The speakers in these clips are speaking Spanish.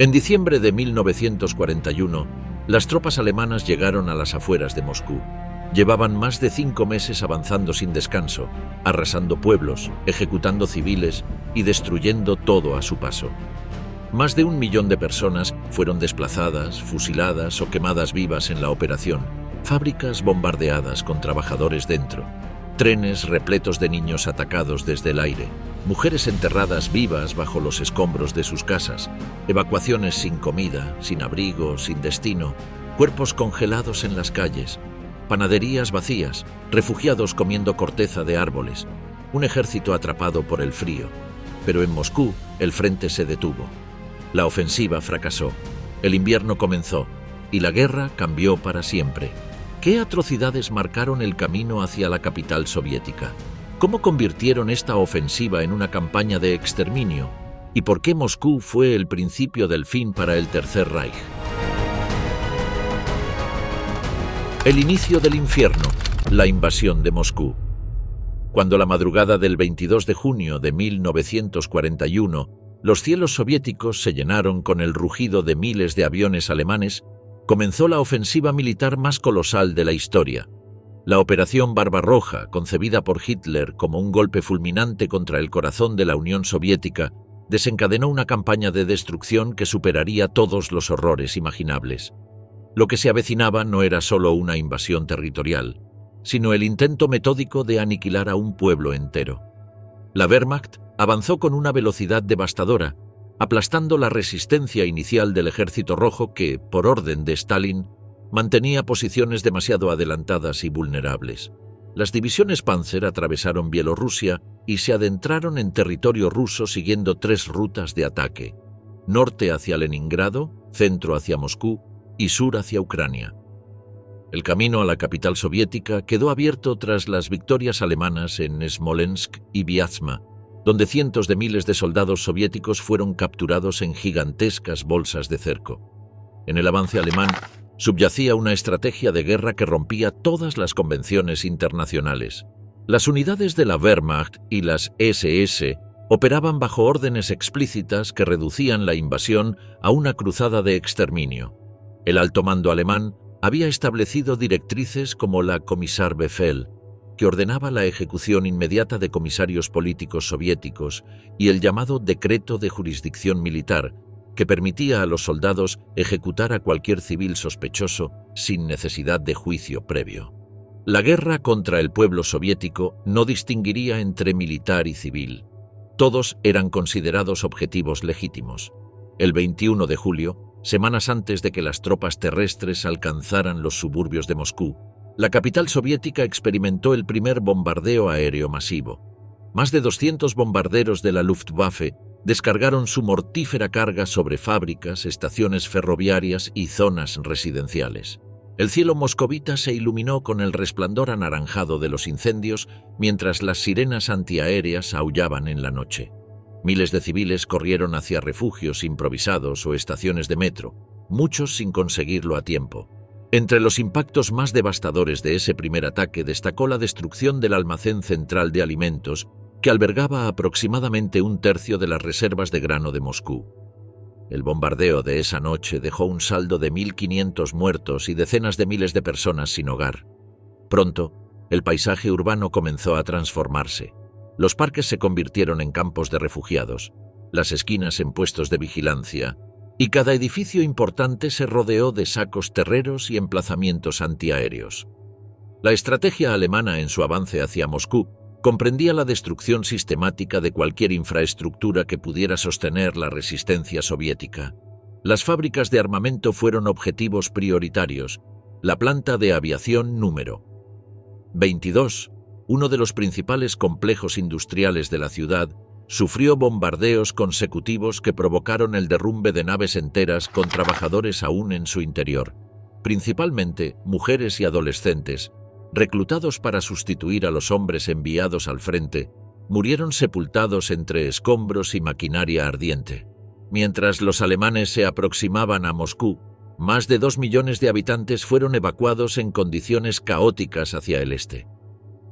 En diciembre de 1941, las tropas alemanas llegaron a las afueras de Moscú. Llevaban más de 5 meses avanzando sin descanso, arrasando pueblos, ejecutando civiles y destruyendo todo a su paso. Más de 1 millón de personas fueron desplazadas, fusiladas o quemadas vivas en la operación, fábricas bombardeadas con trabajadores dentro, trenes repletos de niños atacados desde el aire, mujeres enterradas vivas bajo los escombros de sus casas, evacuaciones sin comida, sin abrigo, sin destino, cuerpos congelados en las calles, panaderías vacías, refugiados comiendo corteza de árboles, un ejército atrapado por el frío. Pero en Moscú el frente se detuvo. La ofensiva fracasó, el invierno comenzó y la guerra cambió para siempre. ¿Qué atrocidades marcaron el camino hacia la capital soviética? ¿Cómo convirtieron esta ofensiva en una campaña de exterminio? ¿Y por qué Moscú fue el principio del fin para el Tercer Reich? El inicio del infierno, la invasión de Moscú. Cuando la madrugada del 22 de junio de 1941, los cielos soviéticos se llenaron con el rugido de miles de aviones alemanes, comenzó la ofensiva militar más colosal de la historia. La Operación Barbarroja, concebida por Hitler como un golpe fulminante contra el corazón de la Unión Soviética, desencadenó una campaña de destrucción que superaría todos los horrores imaginables. Lo que se avecinaba no era solo una invasión territorial, sino el intento metódico de aniquilar a un pueblo entero. La Wehrmacht avanzó con una velocidad devastadora, aplastando la resistencia inicial del Ejército Rojo que, por orden de Stalin, mantenía posiciones demasiado adelantadas y vulnerables. Las divisiones Panzer atravesaron Bielorrusia y se adentraron en territorio ruso siguiendo 3 rutas de ataque: norte hacia Leningrado, centro hacia Moscú y sur hacia Ucrania. El camino a la capital soviética quedó abierto tras las victorias alemanas en Smolensk y Vyazma, donde cientos de miles de soldados soviéticos fueron capturados en gigantescas bolsas de cerco. En el avance alemán subyacía una estrategia de guerra que rompía todas las convenciones internacionales. Las unidades de la Wehrmacht y las SS operaban bajo órdenes explícitas que reducían la invasión a una cruzada de exterminio. El alto mando alemán había establecido directrices como la Kommissarbefehl, que ordenaba la ejecución inmediata de comisarios políticos soviéticos, y el llamado Decreto de Jurisdicción Militar, que permitía a los soldados ejecutar a cualquier civil sospechoso sin necesidad de juicio previo. La guerra contra el pueblo soviético no distinguiría entre militar y civil. Todos eran considerados objetivos legítimos. El 21 de julio, semanas antes de que las tropas terrestres alcanzaran los suburbios de Moscú, la capital soviética experimentó el primer bombardeo aéreo masivo. Más de 200 bombarderos de la Luftwaffe descargaron su mortífera carga sobre fábricas, estaciones ferroviarias y zonas residenciales. El cielo moscovita se iluminó con el resplandor anaranjado de los incendios mientras las sirenas antiaéreas aullaban en la noche. Miles de civiles corrieron hacia refugios improvisados o estaciones de metro, muchos sin conseguirlo a tiempo. Entre los impactos más devastadores de ese primer ataque destacó la destrucción del almacén central de alimentos, que albergaba aproximadamente 1/3 de las reservas de grano de Moscú. El bombardeo de esa noche dejó un saldo de 1.500 muertos y decenas de miles de personas sin hogar. Pronto, el paisaje urbano comenzó a transformarse. Los parques se convirtieron en campos de refugiados, las esquinas en puestos de vigilancia, y cada edificio importante se rodeó de sacos terreros y emplazamientos antiaéreos. La estrategia alemana en su avance hacia Moscú comprendía la destrucción sistemática de cualquier infraestructura que pudiera sostener la resistencia soviética. Las fábricas de armamento fueron objetivos prioritarios. La planta de aviación número 22, uno de los principales complejos industriales de la ciudad, sufrió bombardeos consecutivos que provocaron el derrumbe de naves enteras con trabajadores aún en su interior, principalmente mujeres y adolescentes, reclutados para sustituir a los hombres enviados al frente, murieron sepultados entre escombros y maquinaria ardiente. Mientras los alemanes se aproximaban a Moscú, más de 2 millones de habitantes fueron evacuados en condiciones caóticas hacia el este.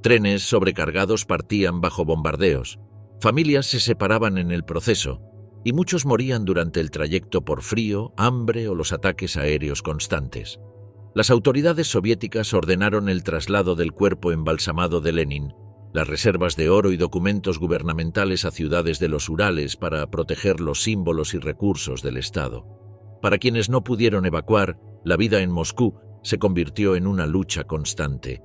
Trenes sobrecargados partían bajo bombardeos. Familias se separaban en el proceso. y muchos morían durante el trayecto por frío, hambre o los ataques aéreos constantes. Las autoridades soviéticas ordenaron el traslado del cuerpo embalsamado de Lenin, las reservas de oro y documentos gubernamentales a ciudades de los Urales para proteger los símbolos y recursos del Estado. Para quienes no pudieron evacuar, la vida en Moscú se convirtió en una lucha constante.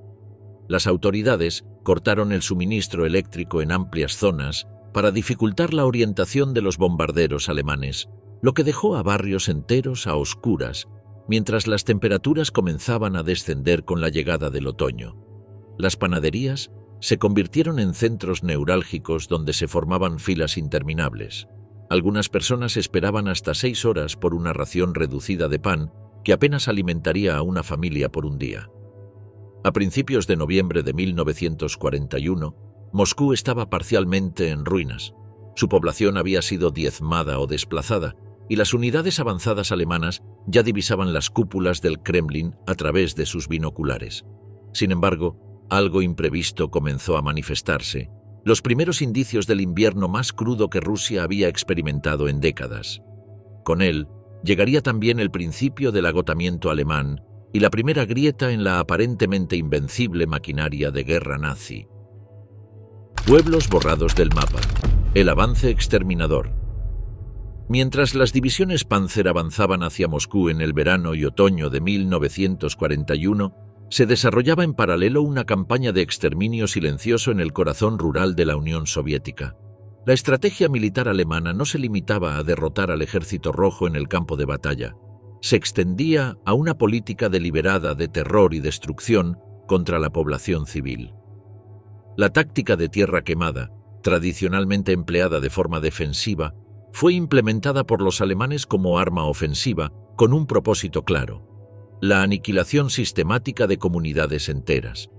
Las autoridades cortaron el suministro eléctrico en amplias zonas para dificultar la orientación de los bombarderos alemanes, lo que dejó a barrios enteros a oscuras, mientras las temperaturas comenzaban a descender con la llegada del otoño. Las panaderías se convirtieron en centros neurálgicos donde se formaban filas interminables. Algunas personas esperaban hasta 6 horas por una ración reducida de pan que apenas alimentaría a una familia por un día. A principios de noviembre de 1941, Moscú estaba parcialmente en ruinas. Su población había sido diezmada o desplazada, y las unidades avanzadas alemanas ya divisaban las cúpulas del Kremlin a través de sus binoculares. Sin embargo, algo imprevisto comenzó a manifestarse, los primeros indicios del invierno más crudo que Rusia había experimentado en décadas. Con él, llegaría también el principio del agotamiento alemán y la primera grieta en la aparentemente invencible maquinaria de guerra nazi. Pueblos borrados del mapa. El avance exterminador. Mientras las divisiones Panzer avanzaban hacia Moscú en el verano y otoño de 1941, se desarrollaba en paralelo una campaña de exterminio silencioso en el corazón rural de la Unión Soviética. La estrategia militar alemana no se limitaba a derrotar al Ejército Rojo en el campo de batalla. Se extendía a una política deliberada de terror y destrucción contra la población civil. La táctica de tierra quemada, tradicionalmente empleada de forma defensiva, fue implementada por los alemanes como arma ofensiva con un propósito claro: la aniquilación sistemática de comunidades enteras.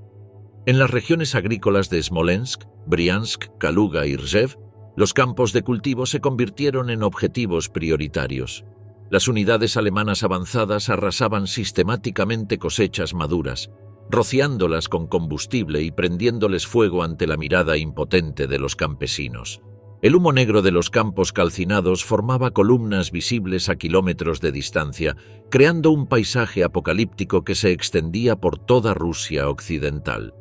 En las regiones agrícolas de Smolensk, Briansk, Kaluga y Rzev, los campos de cultivo se convirtieron en objetivos prioritarios. Las unidades alemanas avanzadas arrasaban sistemáticamente cosechas maduras, rociándolas con combustible y prendiéndoles fuego ante la mirada impotente de los campesinos. El humo negro de los campos calcinados formaba columnas visibles a kilómetros de distancia, creando un paisaje apocalíptico que se extendía por toda Rusia occidental.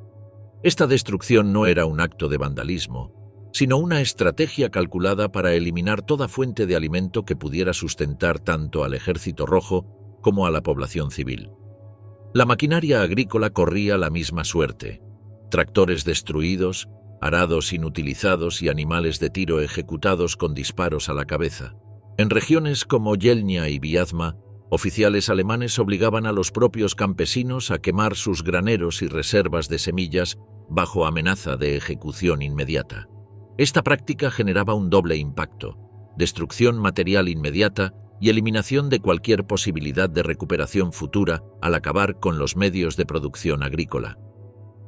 Esta destrucción no era un acto de vandalismo, sino una estrategia calculada para eliminar toda fuente de alimento que pudiera sustentar tanto al Ejército Rojo como a la población civil. La maquinaria agrícola corría la misma suerte: tractores destruidos, arados inutilizados y animales de tiro ejecutados con disparos a la cabeza. En regiones como Yelnya y Viazma, oficiales alemanes obligaban a los propios campesinos a quemar sus graneros y reservas de semillas bajo amenaza de ejecución inmediata. Esta práctica generaba un doble impacto: destrucción material inmediata y eliminación de cualquier posibilidad de recuperación futura al acabar con los medios de producción agrícola.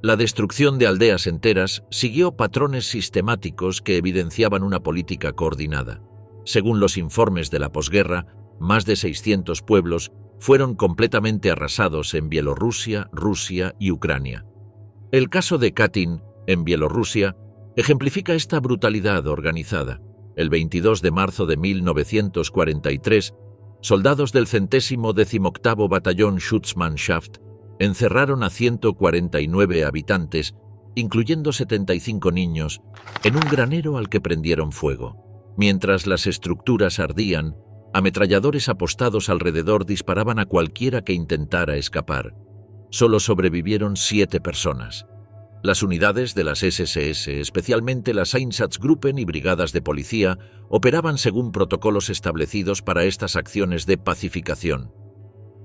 La destrucción de aldeas enteras siguió patrones sistemáticos que evidenciaban una política coordinada. Según los informes de la posguerra, más de 600 pueblos fueron completamente arrasados en Bielorrusia, Rusia y Ucrania. El caso de Katyn, en Bielorrusia, ejemplifica esta brutalidad organizada. El 22 de marzo de 1943, soldados del 118º Batallón Schutzmannschaft encerraron a 149 habitantes, incluyendo 75 niños, en un granero al que prendieron fuego. Mientras las estructuras ardían, ametralladores apostados alrededor disparaban a cualquiera que intentara escapar. Solo sobrevivieron 7 personas. Las unidades de las SS, especialmente las Einsatzgruppen y brigadas de policía, operaban según protocolos establecidos para estas acciones de pacificación.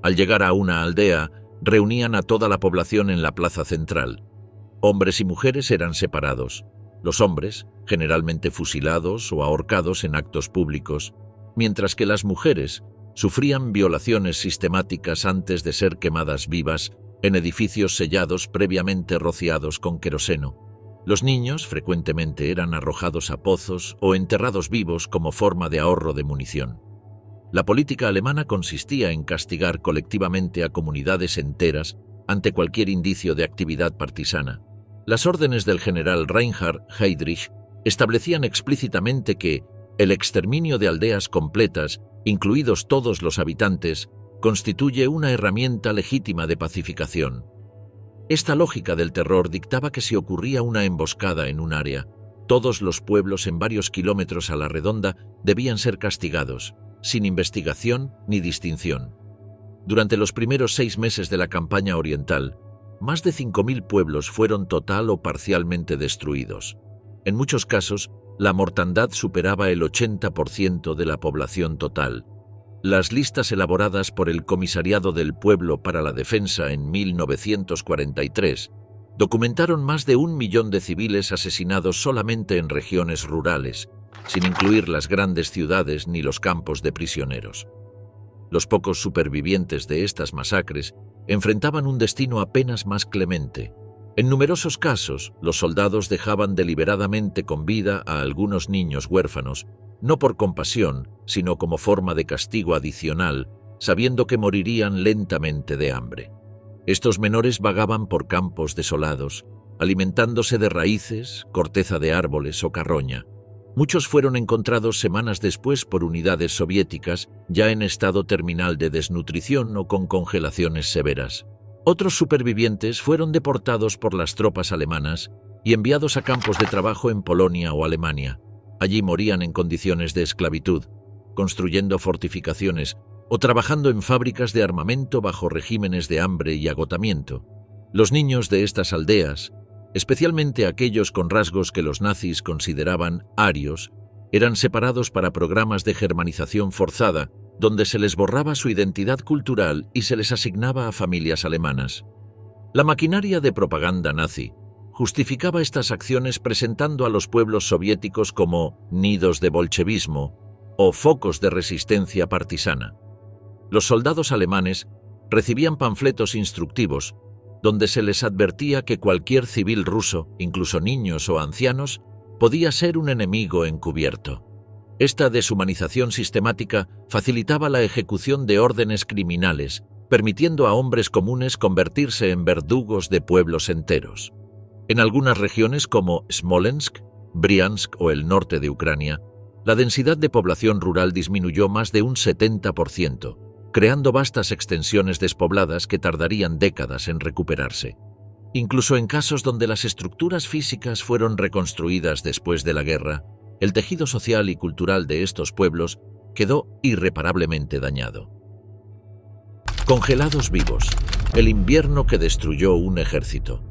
Al llegar a una aldea, reunían a toda la población en la plaza central. Hombres y mujeres eran separados. Los hombres, generalmente fusilados o ahorcados en actos públicos, mientras que las mujeres sufrían violaciones sistemáticas antes de ser quemadas vivas en edificios sellados previamente rociados con queroseno. Los niños frecuentemente eran arrojados a pozos o enterrados vivos como forma de ahorro de munición. La política alemana consistía en castigar colectivamente a comunidades enteras ante cualquier indicio de actividad partisana. Las órdenes del general Reinhard Heydrich establecían explícitamente que El exterminio de aldeas completas, incluidos todos los habitantes, constituye una herramienta legítima de pacificación. Esta lógica del terror dictaba que si ocurría una emboscada en un área, todos los pueblos en varios kilómetros a la redonda debían ser castigados, sin investigación ni distinción. Durante los primeros 6 meses de la campaña oriental, más de 5.000 pueblos fueron total o parcialmente destruidos. En muchos casos, la mortandad superaba el 80% de la población total. Las listas elaboradas por el Comisariado del Pueblo para la Defensa en 1943 documentaron más de 1 millón de civiles asesinados solamente en regiones rurales, sin incluir las grandes ciudades ni los campos de prisioneros. Los pocos supervivientes de estas masacres enfrentaban un destino apenas más clemente. En numerosos casos, los soldados dejaban deliberadamente con vida a algunos niños huérfanos, no por compasión, sino como forma de castigo adicional, sabiendo que morirían lentamente de hambre. Estos menores vagaban por campos desolados, alimentándose de raíces, corteza de árboles o carroña. Muchos fueron encontrados semanas después por unidades soviéticas, ya en estado terminal de desnutrición o con congelaciones severas. Otros supervivientes fueron deportados por las tropas alemanas y enviados a campos de trabajo en Polonia o Alemania. Allí morían en condiciones de esclavitud, construyendo fortificaciones o trabajando en fábricas de armamento bajo regímenes de hambre y agotamiento. Los niños de estas aldeas, especialmente aquellos con rasgos que los nazis consideraban arios, eran separados para programas de germanización forzada, donde se les borraba su identidad cultural y se les asignaba a familias alemanas. La maquinaria de propaganda nazi justificaba estas acciones presentando a los pueblos soviéticos como nidos de bolchevismo o focos de resistencia partisana. Los soldados alemanes recibían panfletos instructivos donde se les advertía que cualquier civil ruso, incluso niños o ancianos, podía ser un enemigo encubierto. Esta deshumanización sistemática facilitaba la ejecución de órdenes criminales, permitiendo a hombres comunes convertirse en verdugos de pueblos enteros. En algunas regiones como Smolensk, Briansk o el norte de Ucrania, la densidad de población rural disminuyó más de un 70%, creando vastas extensiones despobladas que tardarían décadas en recuperarse. Incluso en casos donde las estructuras físicas fueron reconstruidas después de la guerra, el tejido social y cultural de estos pueblos quedó irreparablemente dañado. Congelados vivos, el invierno que destruyó un ejército.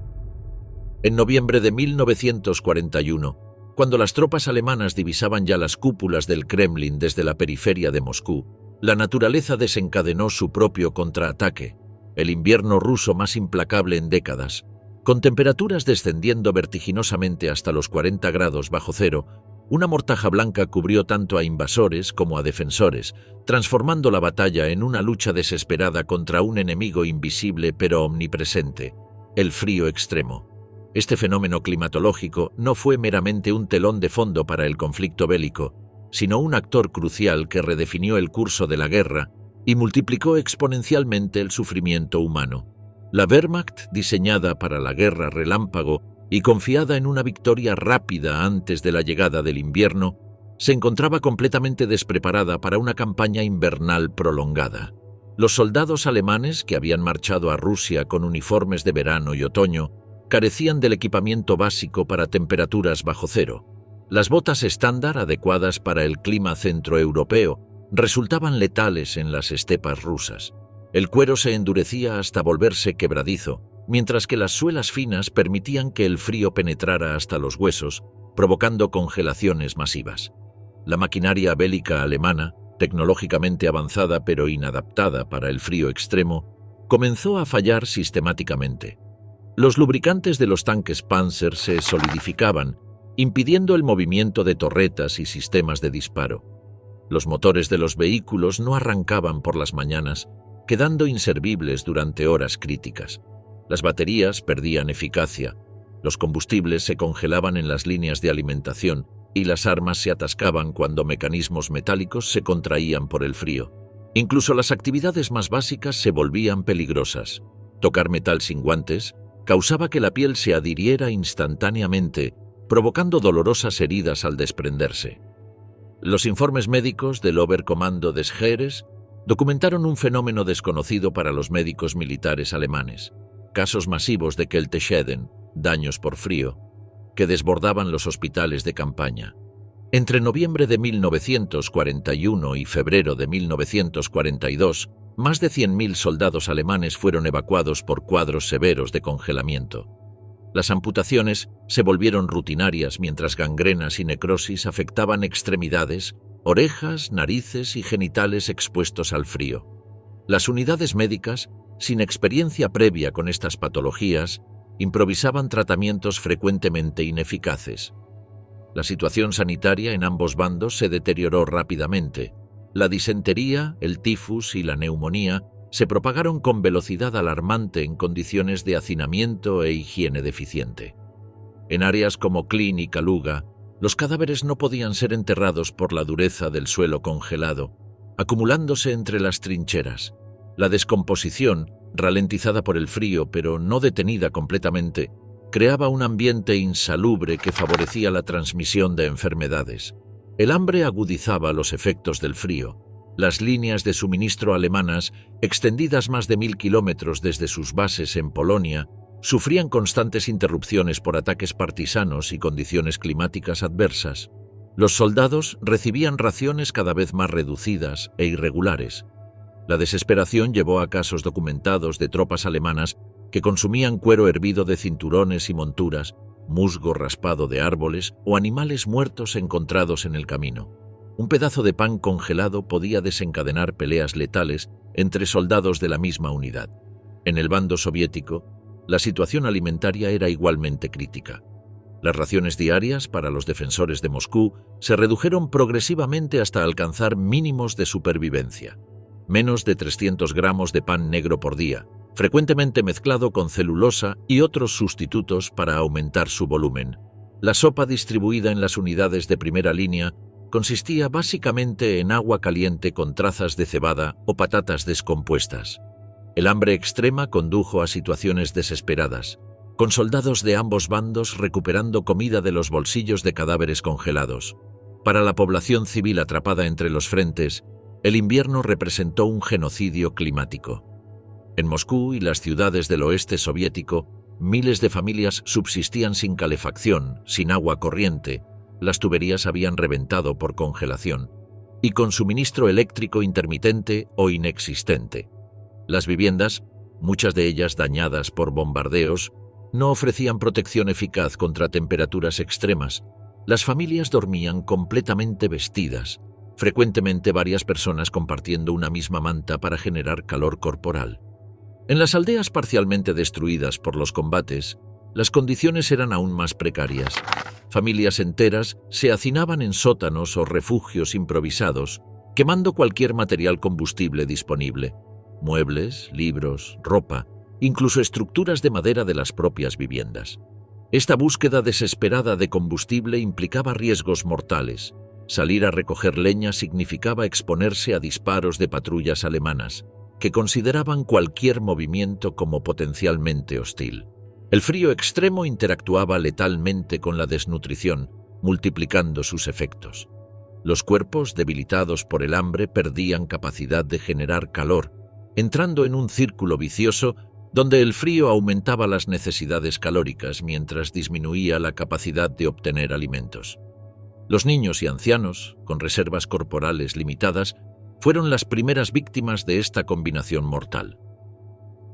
En noviembre de 1941, cuando las tropas alemanas divisaban ya las cúpulas del Kremlin desde la periferia de Moscú, la naturaleza desencadenó su propio contraataque, el invierno ruso más implacable en décadas. Con temperaturas descendiendo vertiginosamente hasta los 40 grados bajo cero, una mortaja blanca cubrió tanto a invasores como a defensores, transformando la batalla en una lucha desesperada contra un enemigo invisible pero omnipresente, el frío extremo. Este fenómeno climatológico no fue meramente un telón de fondo para el conflicto bélico, sino un actor crucial que redefinió el curso de la guerra y multiplicó exponencialmente el sufrimiento humano. La Wehrmacht, diseñada para la guerra relámpago y confiada en una victoria rápida antes de la llegada del invierno, se encontraba completamente despreparada para una campaña invernal prolongada. Los soldados alemanes, que habían marchado a Rusia con uniformes de verano y otoño, carecían del equipamiento básico para temperaturas bajo cero. Las botas estándar, adecuadas para el clima centroeuropeo, resultaban letales en las estepas rusas. El cuero se endurecía hasta volverse quebradizo, mientras que las suelas finas permitían que el frío penetrara hasta los huesos, provocando congelaciones masivas. La maquinaria bélica alemana, tecnológicamente avanzada pero inadaptada para el frío extremo, comenzó a fallar sistemáticamente. Los lubricantes de los tanques Panzer se solidificaban, impidiendo el movimiento de torretas y sistemas de disparo. Los motores de los vehículos no arrancaban por las mañanas, quedando inservibles durante horas críticas. Las baterías perdían eficacia, los combustibles se congelaban en las líneas de alimentación y las armas se atascaban cuando mecanismos metálicos se contraían por el frío. Incluso las actividades más básicas se volvían peligrosas. Tocar metal sin guantes causaba que la piel se adhiriera instantáneamente, provocando dolorosas heridas al desprenderse. Los informes médicos del Oberkommando des Heeres documentaron un fenómeno desconocido para los médicos militares alemanes: casos masivos de Kälteschäden, daños por frío, que desbordaban los hospitales de campaña. Entre noviembre de 1941 y febrero de 1942, más de 100.000 soldados alemanes fueron evacuados por cuadros severos de congelamiento. Las amputaciones se volvieron rutinarias mientras gangrenas y necrosis afectaban extremidades, orejas, narices y genitales expuestos al frío. Las unidades médicas, sin experiencia previa con estas patologías, improvisaban tratamientos frecuentemente ineficaces. La situación sanitaria en ambos bandos se deterioró rápidamente. La disentería, el tifus y la neumonía se propagaron con velocidad alarmante en condiciones de hacinamiento e higiene deficiente. En áreas como Klin y Kaluga, los cadáveres no podían ser enterrados por la dureza del suelo congelado, acumulándose entre las trincheras. La descomposición, ralentizada por el frío pero no detenida completamente, creaba un ambiente insalubre que favorecía la transmisión de enfermedades. El hambre agudizaba los efectos del frío. Las líneas de suministro alemanas, extendidas más de 1.000 kilómetros desde sus bases en Polonia, sufrían constantes interrupciones por ataques partisanos y condiciones climáticas adversas. Los soldados recibían raciones cada vez más reducidas e irregulares. La desesperación llevó a casos documentados de tropas alemanas que consumían cuero hervido de cinturones y monturas, musgo raspado de árboles o animales muertos encontrados en el camino. Un pedazo de pan congelado podía desencadenar peleas letales entre soldados de la misma unidad. En el bando soviético, la situación alimentaria era igualmente crítica. Las raciones diarias para los defensores de Moscú se redujeron progresivamente hasta alcanzar mínimos de supervivencia. Menos de 300 gramos de pan negro por día, frecuentemente mezclado con celulosa y otros sustitutos para aumentar su volumen. La sopa distribuida en las unidades de primera línea consistía básicamente en agua caliente con trazas de cebada o patatas descompuestas. El hambre extrema condujo a situaciones desesperadas, con soldados de ambos bandos recuperando comida de los bolsillos de cadáveres congelados. Para la población civil atrapada entre los frentes, el invierno representó un genocidio climático. En Moscú y las ciudades del oeste soviético, miles de familias subsistían sin calefacción, sin agua corriente, las tuberías habían reventado por congelación, y con suministro eléctrico intermitente o inexistente. Las viviendas, muchas de ellas dañadas por bombardeos, no ofrecían protección eficaz contra temperaturas extremas. Las familias dormían completamente vestidas, frecuentemente varias personas compartiendo una misma manta para generar calor corporal. En las aldeas parcialmente destruidas por los combates, las condiciones eran aún más precarias. Familias enteras se hacinaban en sótanos o refugios improvisados, quemando cualquier material combustible disponible: muebles, libros, ropa, incluso estructuras de madera de las propias viviendas. Esta búsqueda desesperada de combustible implicaba riesgos mortales. Salir a recoger leña significaba exponerse a disparos de patrullas alemanas, que consideraban cualquier movimiento como potencialmente hostil. El frío extremo interactuaba letalmente con la desnutrición, multiplicando sus efectos. Los cuerpos, debilitados por el hambre, perdían capacidad de generar calor, entrando en un círculo vicioso donde el frío aumentaba las necesidades calóricas mientras disminuía la capacidad de obtener alimentos. Los niños y ancianos, con reservas corporales limitadas, fueron las primeras víctimas de esta combinación mortal.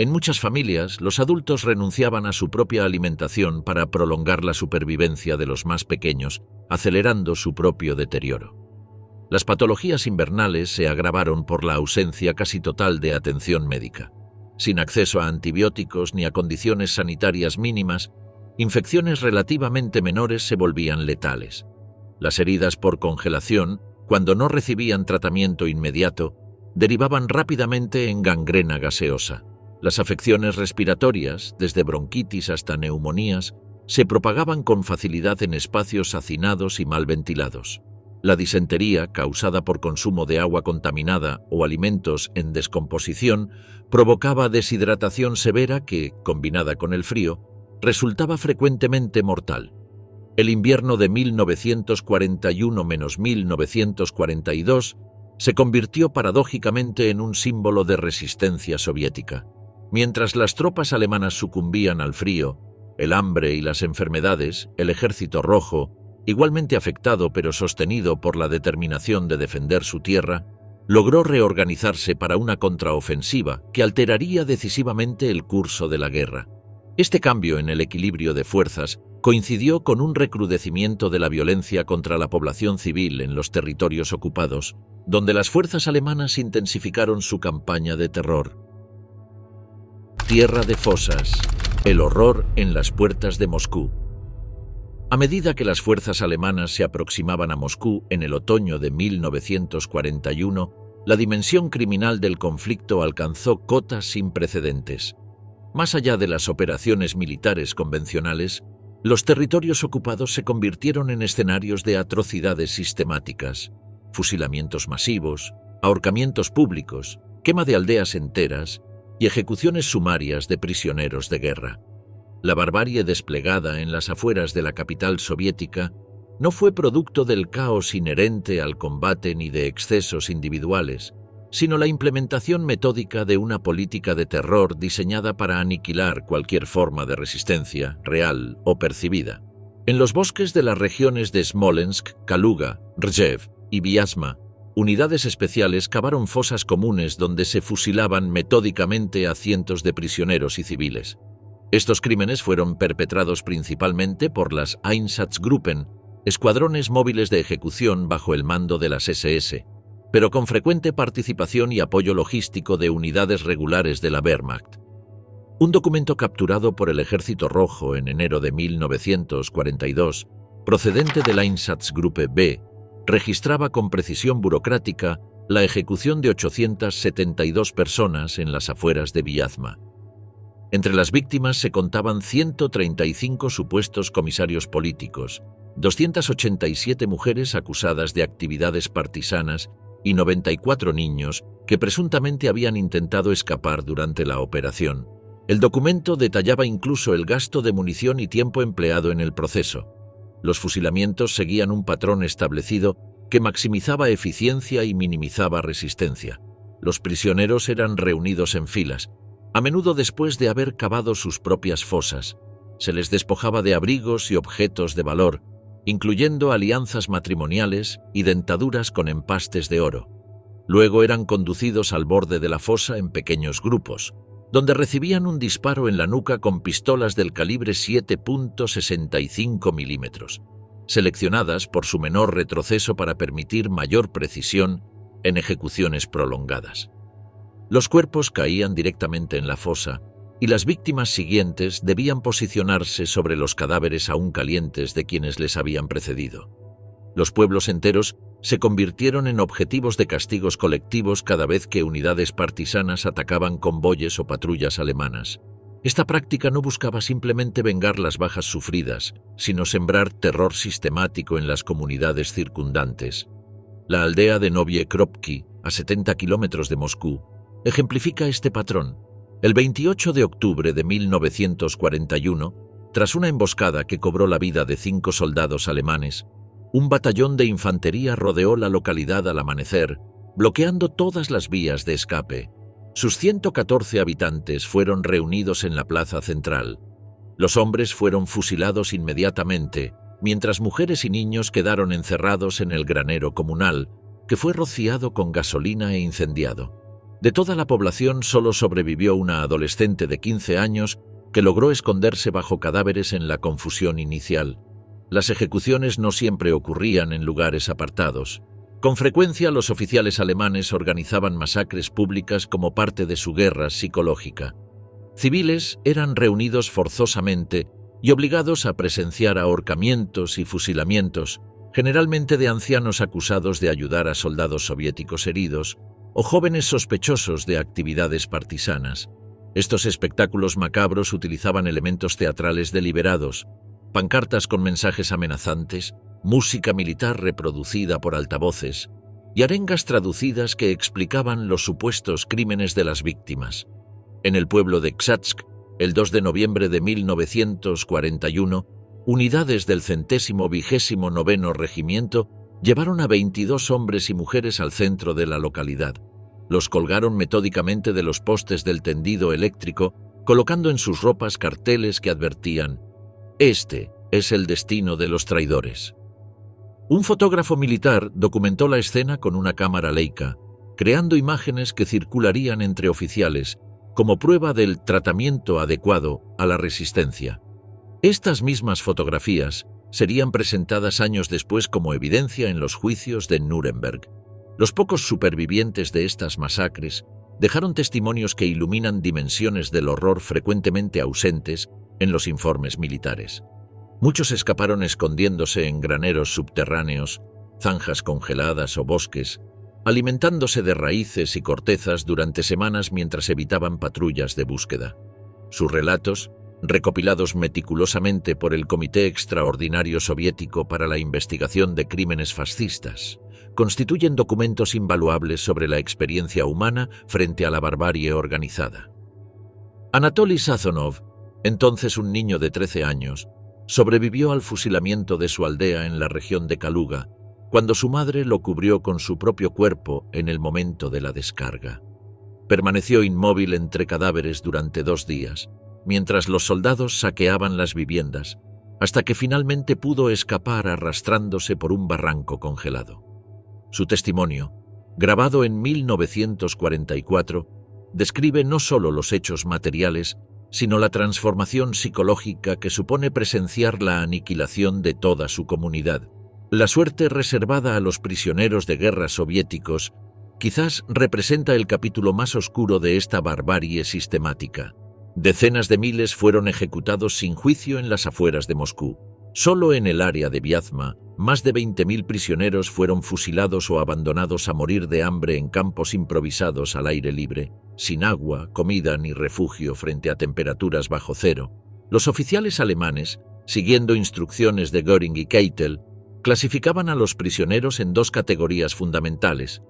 En muchas familias, los adultos renunciaban a su propia alimentación para prolongar la supervivencia de los más pequeños, acelerando su propio deterioro. Las patologías invernales se agravaron por la ausencia casi total de atención médica. Sin acceso a antibióticos ni a condiciones sanitarias mínimas, infecciones relativamente menores se volvían letales. Las heridas por congelación, cuando no recibían tratamiento inmediato, derivaban rápidamente en gangrena gaseosa. Las afecciones respiratorias, desde bronquitis hasta neumonías, se propagaban con facilidad en espacios hacinados y mal ventilados. La disentería, causada por consumo de agua contaminada o alimentos en descomposición, provocaba deshidratación severa que, combinada con el frío, resultaba frecuentemente mortal. El invierno de 1941–1942 se convirtió paradójicamente en un símbolo de resistencia soviética. Mientras las tropas alemanas sucumbían al frío, el hambre y las enfermedades, el Ejército Rojo, igualmente afectado pero sostenido por la determinación de defender su tierra, logró reorganizarse para una contraofensiva que alteraría decisivamente el curso de la guerra. Este cambio en el equilibrio de fuerzas coincidió con un recrudecimiento de la violencia contra la población civil en los territorios ocupados, donde las fuerzas alemanas intensificaron su campaña de terror. Tierra de fosas. El horror en las puertas de Moscú. A medida que las fuerzas alemanas se aproximaban a Moscú en el otoño de 1941, la dimensión criminal del conflicto alcanzó cotas sin precedentes. Más allá de las operaciones militares convencionales, los territorios ocupados se convirtieron en escenarios de atrocidades sistemáticas, fusilamientos masivos, ahorcamientos públicos, quema de aldeas enteras y ejecuciones sumarias de prisioneros de guerra. La barbarie desplegada en las afueras de la capital soviética no fue producto del caos inherente al combate ni de excesos individuales, sino la implementación metódica de una política de terror diseñada para aniquilar cualquier forma de resistencia, real o percibida. En los bosques de las regiones de Smolensk, Kaluga, Rjev y Vyazma, unidades especiales cavaron fosas comunes donde se fusilaban metódicamente a cientos de prisioneros y civiles. Estos crímenes fueron perpetrados principalmente por las Einsatzgruppen, escuadrones móviles de ejecución bajo el mando de las SS, pero con frecuente participación y apoyo logístico de unidades regulares de la Wehrmacht. Un documento capturado por el Ejército Rojo en enero de 1942, procedente de la Einsatzgruppe B, registraba con precisión burocrática la ejecución de 872 personas en las afueras de Vyazma. Entre las víctimas se contaban 135 supuestos comisarios políticos, 287 mujeres acusadas de actividades partisanas y 94 niños que presuntamente habían intentado escapar durante la operación. El documento detallaba incluso el gasto de munición y tiempo empleado en el proceso. Los fusilamientos seguían un patrón establecido que maximizaba eficiencia y minimizaba resistencia. Los prisioneros eran reunidos en filas, a menudo después de haber cavado sus propias fosas. Se les despojaba de abrigos y objetos de valor, incluyendo alianzas matrimoniales y dentaduras con empastes de oro. Luego eran conducidos al borde de la fosa en pequeños grupos, donde recibían un disparo en la nuca con pistolas del calibre 7.65 milímetros, seleccionadas por su menor retroceso para permitir mayor precisión en ejecuciones prolongadas. Los cuerpos caían directamente en la fosa y las víctimas siguientes debían posicionarse sobre los cadáveres aún calientes de quienes les habían precedido. Los pueblos enteros se convirtieron en objetivos de castigos colectivos cada vez que unidades partisanas atacaban convoyes o patrullas alemanas. Esta práctica no buscaba simplemente vengar las bajas sufridas, sino sembrar terror sistemático en las comunidades circundantes. La aldea de Novye Kropki, a 70 kilómetros de Moscú, ejemplifica este patrón. El 28 de octubre de 1941, tras una emboscada que cobró la vida de 5 soldados alemanes, un batallón de infantería rodeó la localidad al amanecer, bloqueando todas las vías de escape. Sus 114 habitantes fueron reunidos en la plaza central. Los hombres fueron fusilados inmediatamente, mientras mujeres y niños quedaron encerrados en el granero comunal, que fue rociado con gasolina e incendiado. De toda la población solo sobrevivió una adolescente de 15 años que logró esconderse bajo cadáveres en la confusión inicial. Las ejecuciones no siempre ocurrían en lugares apartados. Con frecuencia los oficiales alemanes organizaban masacres públicas como parte de su guerra psicológica. Civiles eran reunidos forzosamente y obligados a presenciar ahorcamientos y fusilamientos, generalmente de ancianos acusados de ayudar a soldados soviéticos heridos, o jóvenes sospechosos de actividades partisanas. Estos espectáculos macabros utilizaban elementos teatrales deliberados, pancartas con mensajes amenazantes, música militar reproducida por altavoces y arengas traducidas que explicaban los supuestos crímenes de las víctimas. En el pueblo de Ksatsk, el 2 de noviembre de 1941, unidades del 129º Regimiento llevaron a 22 hombres y mujeres al centro de la localidad. Los colgaron metódicamente de los postes del tendido eléctrico, colocando en sus ropas carteles que advertían: «Este es el destino de los traidores». Un fotógrafo militar documentó la escena con una cámara Leica, creando imágenes que circularían entre oficiales como prueba del tratamiento adecuado a la resistencia. Estas mismas fotografías serían presentadas años después como evidencia en los juicios de Nuremberg. Los pocos supervivientes de estas masacres dejaron testimonios que iluminan dimensiones del horror frecuentemente ausentes en los informes militares. Muchos escaparon escondiéndose en graneros subterráneos, zanjas congeladas o bosques, alimentándose de raíces y cortezas durante semanas mientras evitaban patrullas de búsqueda. Sus relatos, recopilados meticulosamente por el Comité Extraordinario Soviético para la Investigación de Crímenes Fascistas, constituyen documentos invaluables sobre la experiencia humana frente a la barbarie organizada. Anatoly Sazonov, entonces un niño de 13 años, sobrevivió al fusilamiento de su aldea en la región de Kaluga, cuando su madre lo cubrió con su propio cuerpo en el momento de la descarga. Permaneció inmóvil entre cadáveres durante 2 días, mientras los soldados saqueaban las viviendas, hasta que finalmente pudo escapar arrastrándose por un barranco congelado. Su testimonio, grabado en 1944, describe no solo los hechos materiales, sino la transformación psicológica que supone presenciar la aniquilación de toda su comunidad. La suerte reservada a los prisioneros de guerra soviéticos quizás representa el capítulo más oscuro de esta barbarie sistemática. Decenas de miles fueron ejecutados sin juicio en las afueras de Moscú. Solo en el área de Vyazma, más de 20.000 prisioneros fueron fusilados o abandonados a morir de hambre en campos improvisados al aire libre, sin agua, comida ni refugio frente a temperaturas bajo cero. Los oficiales alemanes, siguiendo instrucciones de Göring y Keitel, clasificaban a los prisioneros en 2 categorías fundamentales: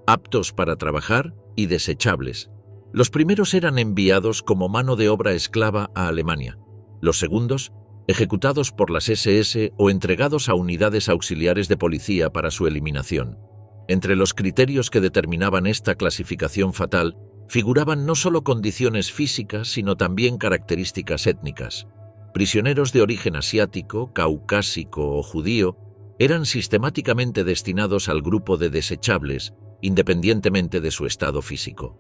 aptos para trabajar y desechables. Los primeros eran enviados como mano de obra esclava a Alemania. Los segundos, ejecutados por las SS o entregados a unidades auxiliares de policía para su eliminación. Entre los criterios que determinaban esta clasificación fatal figuraban no solo condiciones físicas, sino también características étnicas. Prisioneros de origen asiático, caucásico o judío eran sistemáticamente destinados al grupo de desechables, independientemente de su estado físico.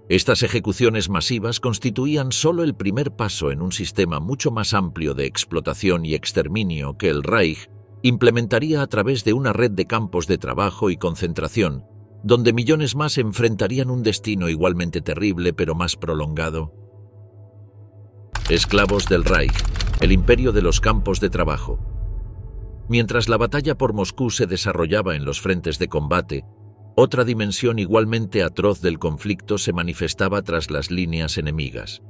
Estas ejecuciones masivas constituían solo el primer paso en un sistema mucho más amplio de explotación y exterminio que el Reich implementaría a través de una red de campos de trabajo y concentración, donde millones más enfrentarían un destino igualmente terrible pero más prolongado. Esclavos del Reich, el imperio de los campos de trabajo. Mientras la batalla por Moscú se desarrollaba en los frentes de combate, otra dimensión igualmente atroz del conflicto se manifestaba tras las líneas enemigas.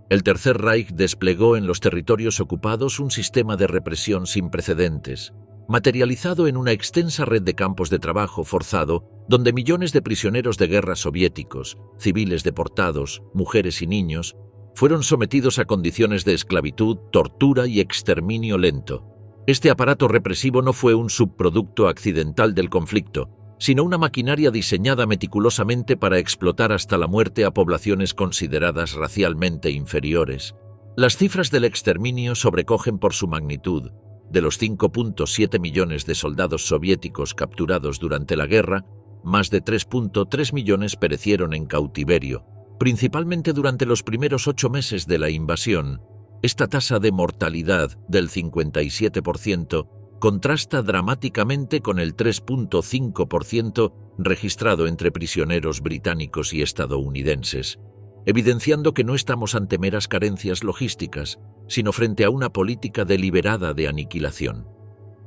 El Tercer Reich desplegó en los territorios ocupados un sistema de represión sin precedentes, materializado en una extensa red de campos de trabajo forzado donde millones de prisioneros de guerra soviéticos, civiles deportados, mujeres y niños, fueron sometidos a condiciones de esclavitud, tortura y exterminio lento. Este aparato represivo no fue un subproducto accidental del conflicto, sino una maquinaria diseñada meticulosamente para explotar hasta la muerte a poblaciones consideradas racialmente inferiores. Las cifras del exterminio sobrecogen por su magnitud. De los 5.7 millones de soldados soviéticos capturados durante la guerra, más de 3.3 millones perecieron en cautiverio, principalmente durante los primeros 8 meses de la invasión. Esta tasa de mortalidad del 57% contrasta dramáticamente con el 3.5% registrado entre prisioneros británicos y estadounidenses, evidenciando que no estamos ante meras carencias logísticas, sino frente a una política deliberada de aniquilación.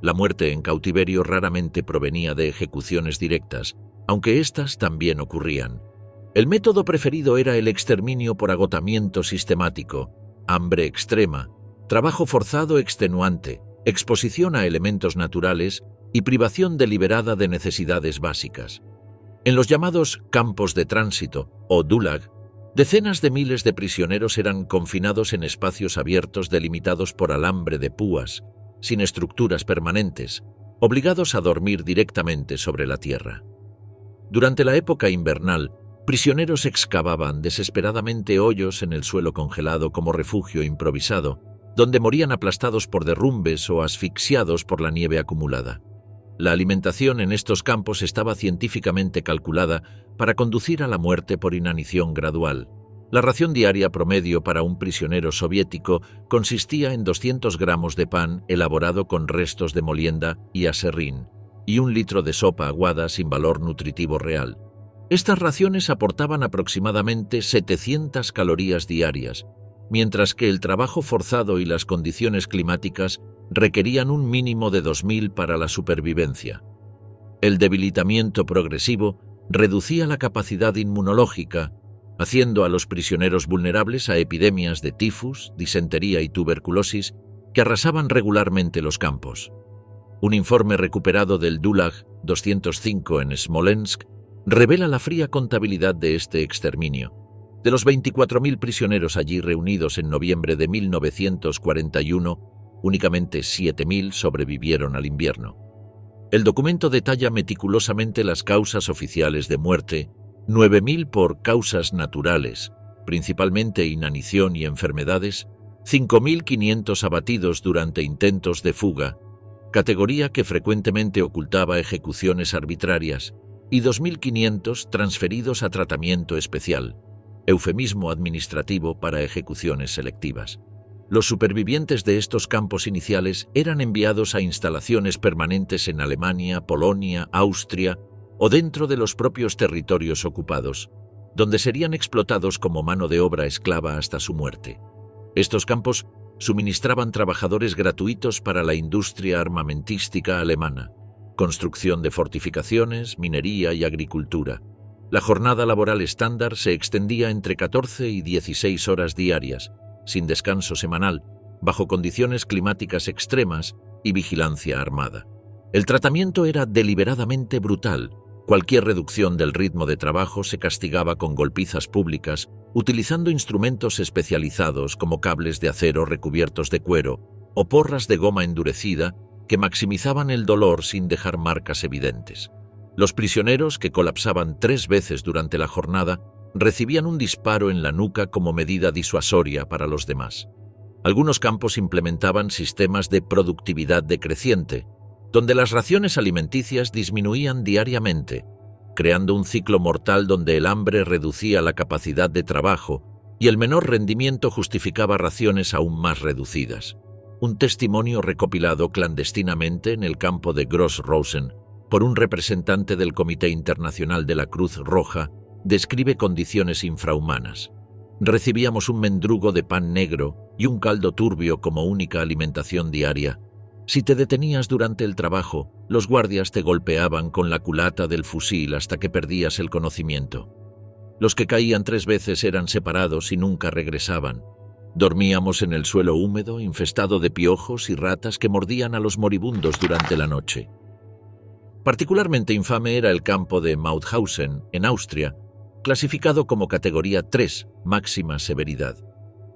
La muerte en cautiverio raramente provenía de ejecuciones directas, aunque éstas también ocurrían. El método preferido era el exterminio por agotamiento sistemático, hambre extrema, trabajo forzado extenuante, exposición a elementos naturales y privación deliberada de necesidades básicas. En los llamados campos de tránsito, o Gulag, Decenas de miles de prisioneros eran confinados en espacios abiertos delimitados por alambre de púas, sin estructuras permanentes, obligados a dormir directamente sobre la tierra. Durante la época invernal, prisioneros excavaban desesperadamente hoyos en el suelo congelado como refugio improvisado, donde morían aplastados por derrumbes o asfixiados por la nieve acumulada. La alimentación en estos campos estaba científicamente calculada para conducir a la muerte por inanición gradual. La ración diaria promedio para un prisionero soviético consistía en 200 gramos de pan elaborado con restos de molienda y aserrín, y 1 litro de sopa aguada sin valor nutritivo real. Estas raciones aportaban aproximadamente 700 calorías diarias, mientras que el trabajo forzado y las condiciones climáticas requerían un mínimo de 2000 para la supervivencia. El debilitamiento progresivo reducía la capacidad inmunológica, haciendo a los prisioneros vulnerables a epidemias de tifus, disentería y tuberculosis que arrasaban regularmente los campos. Un informe recuperado del Gulag 205 en Smolensk revela la fría contabilidad de este exterminio. De los 24.000 prisioneros allí reunidos en noviembre de 1941, únicamente 7.000 sobrevivieron al invierno. El documento detalla meticulosamente las causas oficiales de muerte: 9.000 por causas naturales, principalmente inanición y enfermedades, 5.500 abatidos durante intentos de fuga, categoría que frecuentemente ocultaba ejecuciones arbitrarias, y 2.500 transferidos a tratamiento especial, eufemismo administrativo para ejecuciones selectivas. Los supervivientes de estos campos iniciales eran enviados a instalaciones permanentes en Alemania, Polonia, Austria o dentro de los propios territorios ocupados, donde serían explotados como mano de obra esclava hasta su muerte. Estos campos suministraban trabajadores gratuitos para la industria armamentística alemana, construcción de fortificaciones, minería y agricultura. La jornada laboral estándar se extendía entre 14 y 16 horas diarias, sin descanso semanal, bajo condiciones climáticas extremas y vigilancia armada. El tratamiento era deliberadamente brutal. Cualquier reducción del ritmo de trabajo se castigaba con golpizas públicas, utilizando instrumentos especializados como cables de acero recubiertos de cuero o porras de goma endurecida que maximizaban el dolor sin dejar marcas evidentes. Los prisioneros, que colapsaban 3 veces durante la jornada, recibían un disparo en la nuca como medida disuasoria para los demás. Algunos campos implementaban sistemas de productividad decreciente, donde las raciones alimenticias disminuían diariamente, creando un ciclo mortal donde el hambre reducía la capacidad de trabajo y el menor rendimiento justificaba raciones aún más reducidas. Un testimonio recopilado clandestinamente en el campo de Gross-Rosen por un representante del Comité Internacional de la Cruz Roja describe condiciones infrahumanas. Recibíamos un mendrugo de pan negro y un caldo turbio como única alimentación diaria. Si te detenías durante el trabajo, los guardias te golpeaban con la culata del fusil hasta que perdías el conocimiento. Los que caían 3 veces eran separados y nunca regresaban. Dormíamos en el suelo húmedo, infestado de piojos y ratas que mordían a los moribundos durante la noche. Particularmente infame era el campo de Mauthausen, en Austria, clasificado como categoría 3, máxima severidad.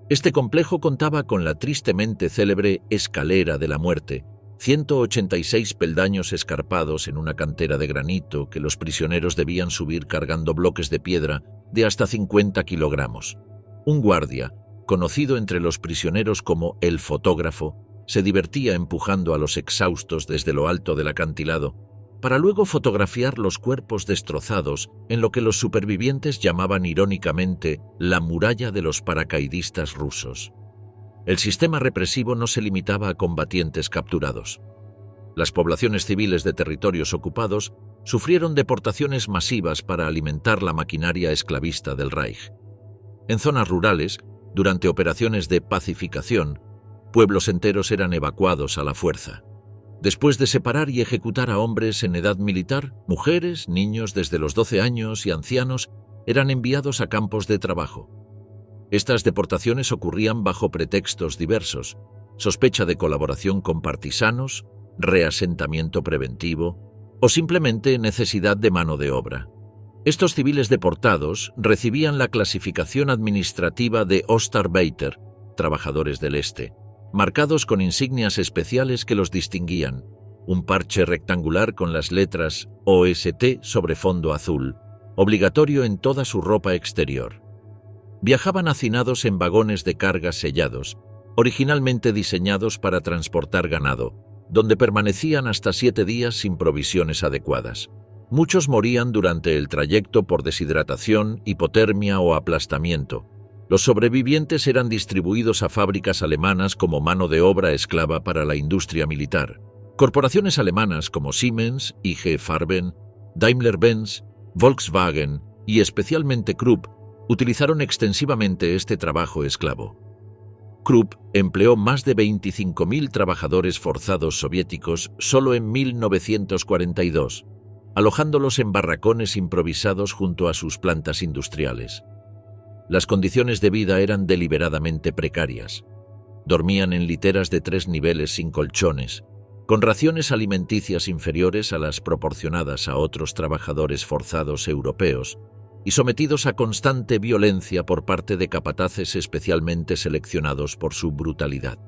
Este complejo contaba con la tristemente célebre Escalera de la Muerte, 186 peldaños escarpados en una cantera de granito que los prisioneros debían subir cargando bloques de piedra de hasta 50 kilogramos. Un guardia, conocido entre los prisioneros como el fotógrafo, se divertía empujando a los exhaustos desde lo alto del acantilado, para luego fotografiar los cuerpos destrozados en lo que los supervivientes llamaban irónicamente la muralla de los paracaidistas rusos. El sistema represivo no se limitaba a combatientes capturados. Las poblaciones civiles de territorios ocupados sufrieron deportaciones masivas para alimentar la maquinaria esclavista del Reich. En zonas rurales, durante operaciones de pacificación, pueblos enteros eran evacuados a la fuerza. Después de separar y ejecutar a hombres en edad militar, mujeres, niños desde los 12 años y ancianos eran enviados a campos de trabajo. Estas deportaciones ocurrían bajo pretextos diversos: sospecha de colaboración con partisanos, reasentamiento preventivo o simplemente necesidad de mano de obra. Estos civiles deportados recibían la clasificación administrativa de Ostarbeiter, trabajadores del Este, marcados con insignias especiales que los distinguían, un parche rectangular con las letras OST sobre fondo azul, obligatorio en toda su ropa exterior. Viajaban hacinados en vagones de carga sellados, originalmente diseñados para transportar ganado, donde permanecían hasta 7 días sin provisiones adecuadas. Muchos morían durante el trayecto por deshidratación, hipotermia o aplastamiento. Los sobrevivientes eran distribuidos a fábricas alemanas como mano de obra esclava para la industria militar. Corporaciones alemanas como Siemens, IG Farben, Daimler-Benz, Volkswagen y especialmente Krupp utilizaron extensivamente este trabajo esclavo. Krupp empleó más de 25.000 trabajadores forzados soviéticos solo en 1942, alojándolos en barracones improvisados junto a sus plantas industriales. Las condiciones de vida eran deliberadamente precarias. Dormían en literas de 3 niveles sin colchones, con raciones alimenticias inferiores a las proporcionadas a otros trabajadores forzados europeos, y sometidos a constante violencia por parte de capataces especialmente seleccionados por su brutalidad.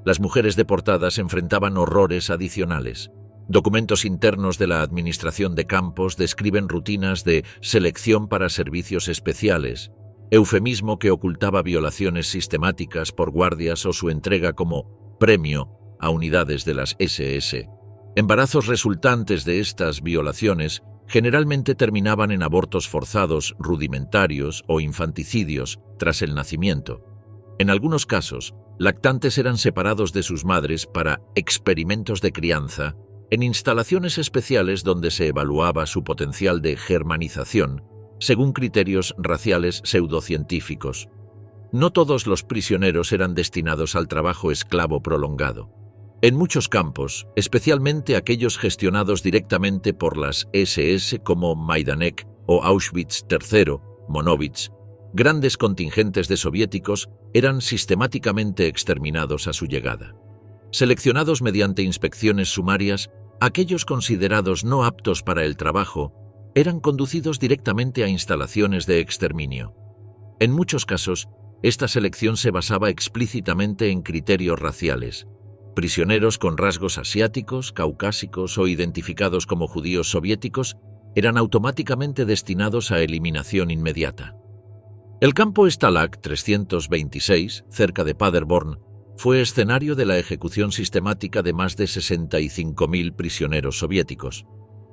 Las mujeres deportadas enfrentaban horrores adicionales. Documentos internos de la Administración de Campos describen rutinas de selección para servicios especiales, eufemismo que ocultaba violaciones sistemáticas por guardias o su entrega como premio a unidades de las SS. Embarazos resultantes de estas violaciones generalmente terminaban en abortos forzados rudimentarios o infanticidios tras el nacimiento. En algunos casos, lactantes eran separados de sus madres para experimentos de crianza en instalaciones especiales donde se evaluaba su potencial de germanización, según criterios raciales pseudocientíficos. No todos los prisioneros eran destinados al trabajo esclavo prolongado. En muchos campos, especialmente aquellos gestionados directamente por las SS como Majdanek o Auschwitz III, Monowitz, grandes contingentes de soviéticos eran sistemáticamente exterminados a su llegada. Seleccionados mediante inspecciones sumarias, aquellos considerados no aptos para el trabajo eran conducidos directamente a instalaciones de exterminio. En muchos casos, esta selección se basaba explícitamente en criterios raciales. Prisioneros con rasgos asiáticos, caucásicos o identificados como judíos soviéticos eran automáticamente destinados a eliminación inmediata. El campo Stalag 326, cerca de Paderborn, fue escenario de la ejecución sistemática de más de 65.000 prisioneros soviéticos.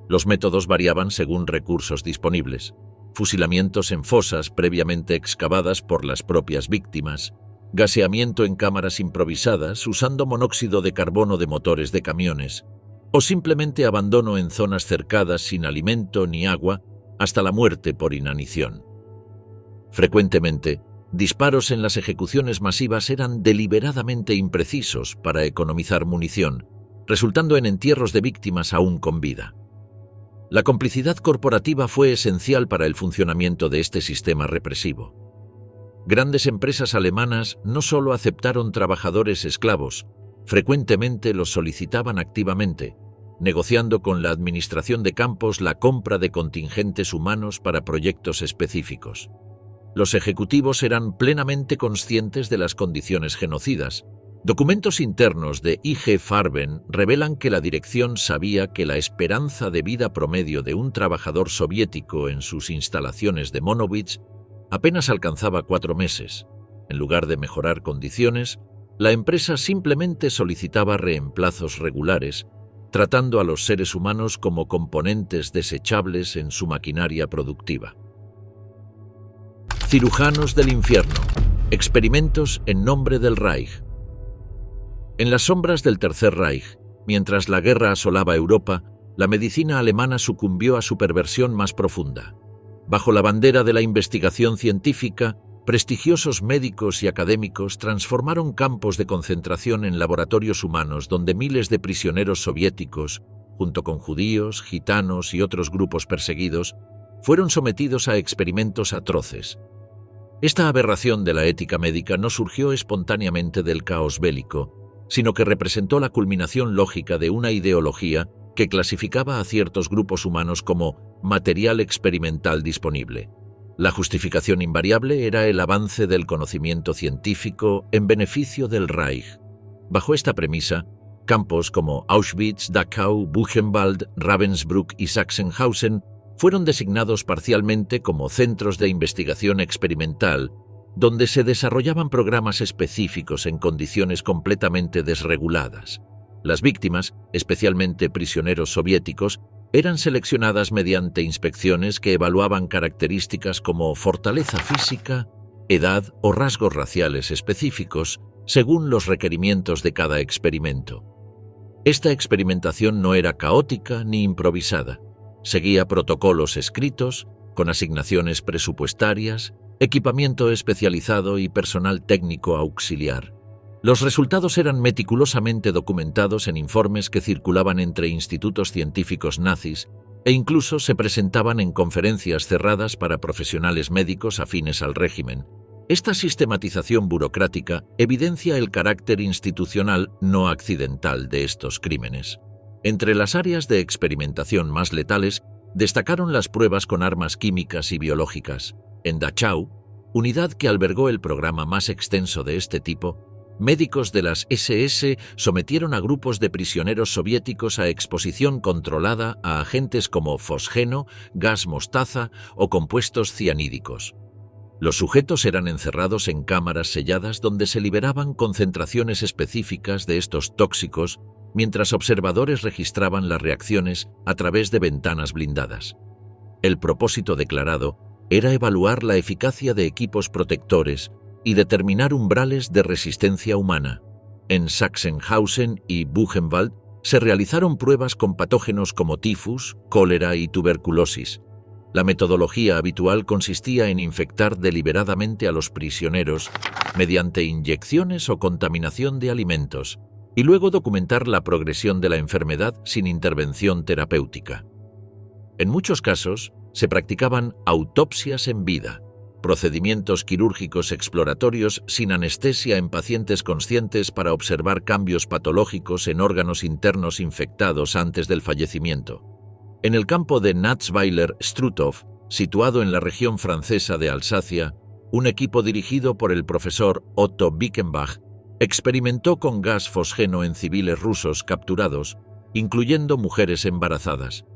Los métodos variaban según recursos disponibles: fusilamientos en fosas previamente excavadas por las propias víctimas, gaseamiento en cámaras improvisadas usando monóxido de carbono de motores de camiones, o simplemente abandono en zonas cercadas sin alimento ni agua hasta la muerte por inanición. Frecuentemente, disparos en las ejecuciones masivas eran deliberadamente imprecisos para economizar munición, resultando en entierros de víctimas aún con vida. La complicidad corporativa fue esencial para el funcionamiento de este sistema represivo. Grandes empresas alemanas no solo aceptaron trabajadores esclavos, frecuentemente los solicitaban activamente, negociando con la administración de campos la compra de contingentes humanos para proyectos específicos. Los ejecutivos eran plenamente conscientes de las condiciones genocidas. Documentos internos de IG Farben revelan que la dirección sabía que la esperanza de vida promedio de un trabajador soviético en sus instalaciones de Monowitz apenas alcanzaba 4 meses. En lugar de mejorar condiciones, la empresa simplemente solicitaba reemplazos regulares, tratando a los seres humanos como componentes desechables en su maquinaria productiva. Cirujanos del infierno. Experimentos en nombre del Reich. En las sombras del Tercer Reich, mientras la guerra asolaba Europa, la medicina alemana sucumbió a su perversión más profunda. Bajo la bandera de la investigación científica, prestigiosos médicos y académicos transformaron campos de concentración en laboratorios humanos donde miles de prisioneros soviéticos, junto con judíos, gitanos y otros grupos perseguidos, fueron sometidos a experimentos atroces. Esta aberración de la ética médica no surgió espontáneamente del caos bélico, sino que representó la culminación lógica de una ideología que clasificaba a ciertos grupos humanos como material experimental disponible. La justificación invariable era el avance del conocimiento científico en beneficio del Reich. Bajo esta premisa, campos como Auschwitz, Dachau, Buchenwald, Ravensbrück y Sachsenhausen fueron designados parcialmente como centros de investigación experimental, donde se desarrollaban programas específicos en condiciones completamente desreguladas. Las víctimas, especialmente prisioneros soviéticos, eran seleccionadas mediante inspecciones que evaluaban características como fortaleza física, edad o rasgos raciales específicos, según los requerimientos de cada experimento. Esta experimentación no era caótica ni improvisada. Seguía protocolos escritos, con asignaciones presupuestarias, equipamiento especializado y personal técnico auxiliar. Los resultados eran meticulosamente documentados en informes que circulaban entre institutos científicos nazis e incluso se presentaban en conferencias cerradas para profesionales médicos afines al régimen. Esta sistematización burocrática evidencia el carácter institucional no accidental de estos crímenes. Entre las áreas de experimentación más letales destacaron las pruebas con armas químicas y biológicas. En Dachau, unidad que albergó el programa más extenso de este tipo, médicos de las SS sometieron a grupos de prisioneros soviéticos a exposición controlada a agentes como fosgeno, gas mostaza o compuestos cianídicos. Los sujetos eran encerrados en cámaras selladas donde se liberaban concentraciones específicas de estos tóxicos mientras observadores registraban las reacciones a través de ventanas blindadas. El propósito declarado era evaluar la eficacia de equipos protectores y determinar umbrales de resistencia humana. En Sachsenhausen y Buchenwald se realizaron pruebas con patógenos como tifus, cólera y tuberculosis. La metodología habitual consistía en infectar deliberadamente a los prisioneros mediante inyecciones o contaminación de alimentos, y luego documentar la progresión de la enfermedad sin intervención terapéutica. En muchos casos, se practicaban autopsias en vida, procedimientos quirúrgicos exploratorios sin anestesia en pacientes conscientes para observar cambios patológicos en órganos internos infectados antes del fallecimiento. En el campo de Natzweiler-Struthof, situado en la región francesa de Alsacia, un equipo dirigido por el profesor Otto Bickenbach experimentó con gas fosgeno en civiles rusos capturados, incluyendo mujeres embarazadas.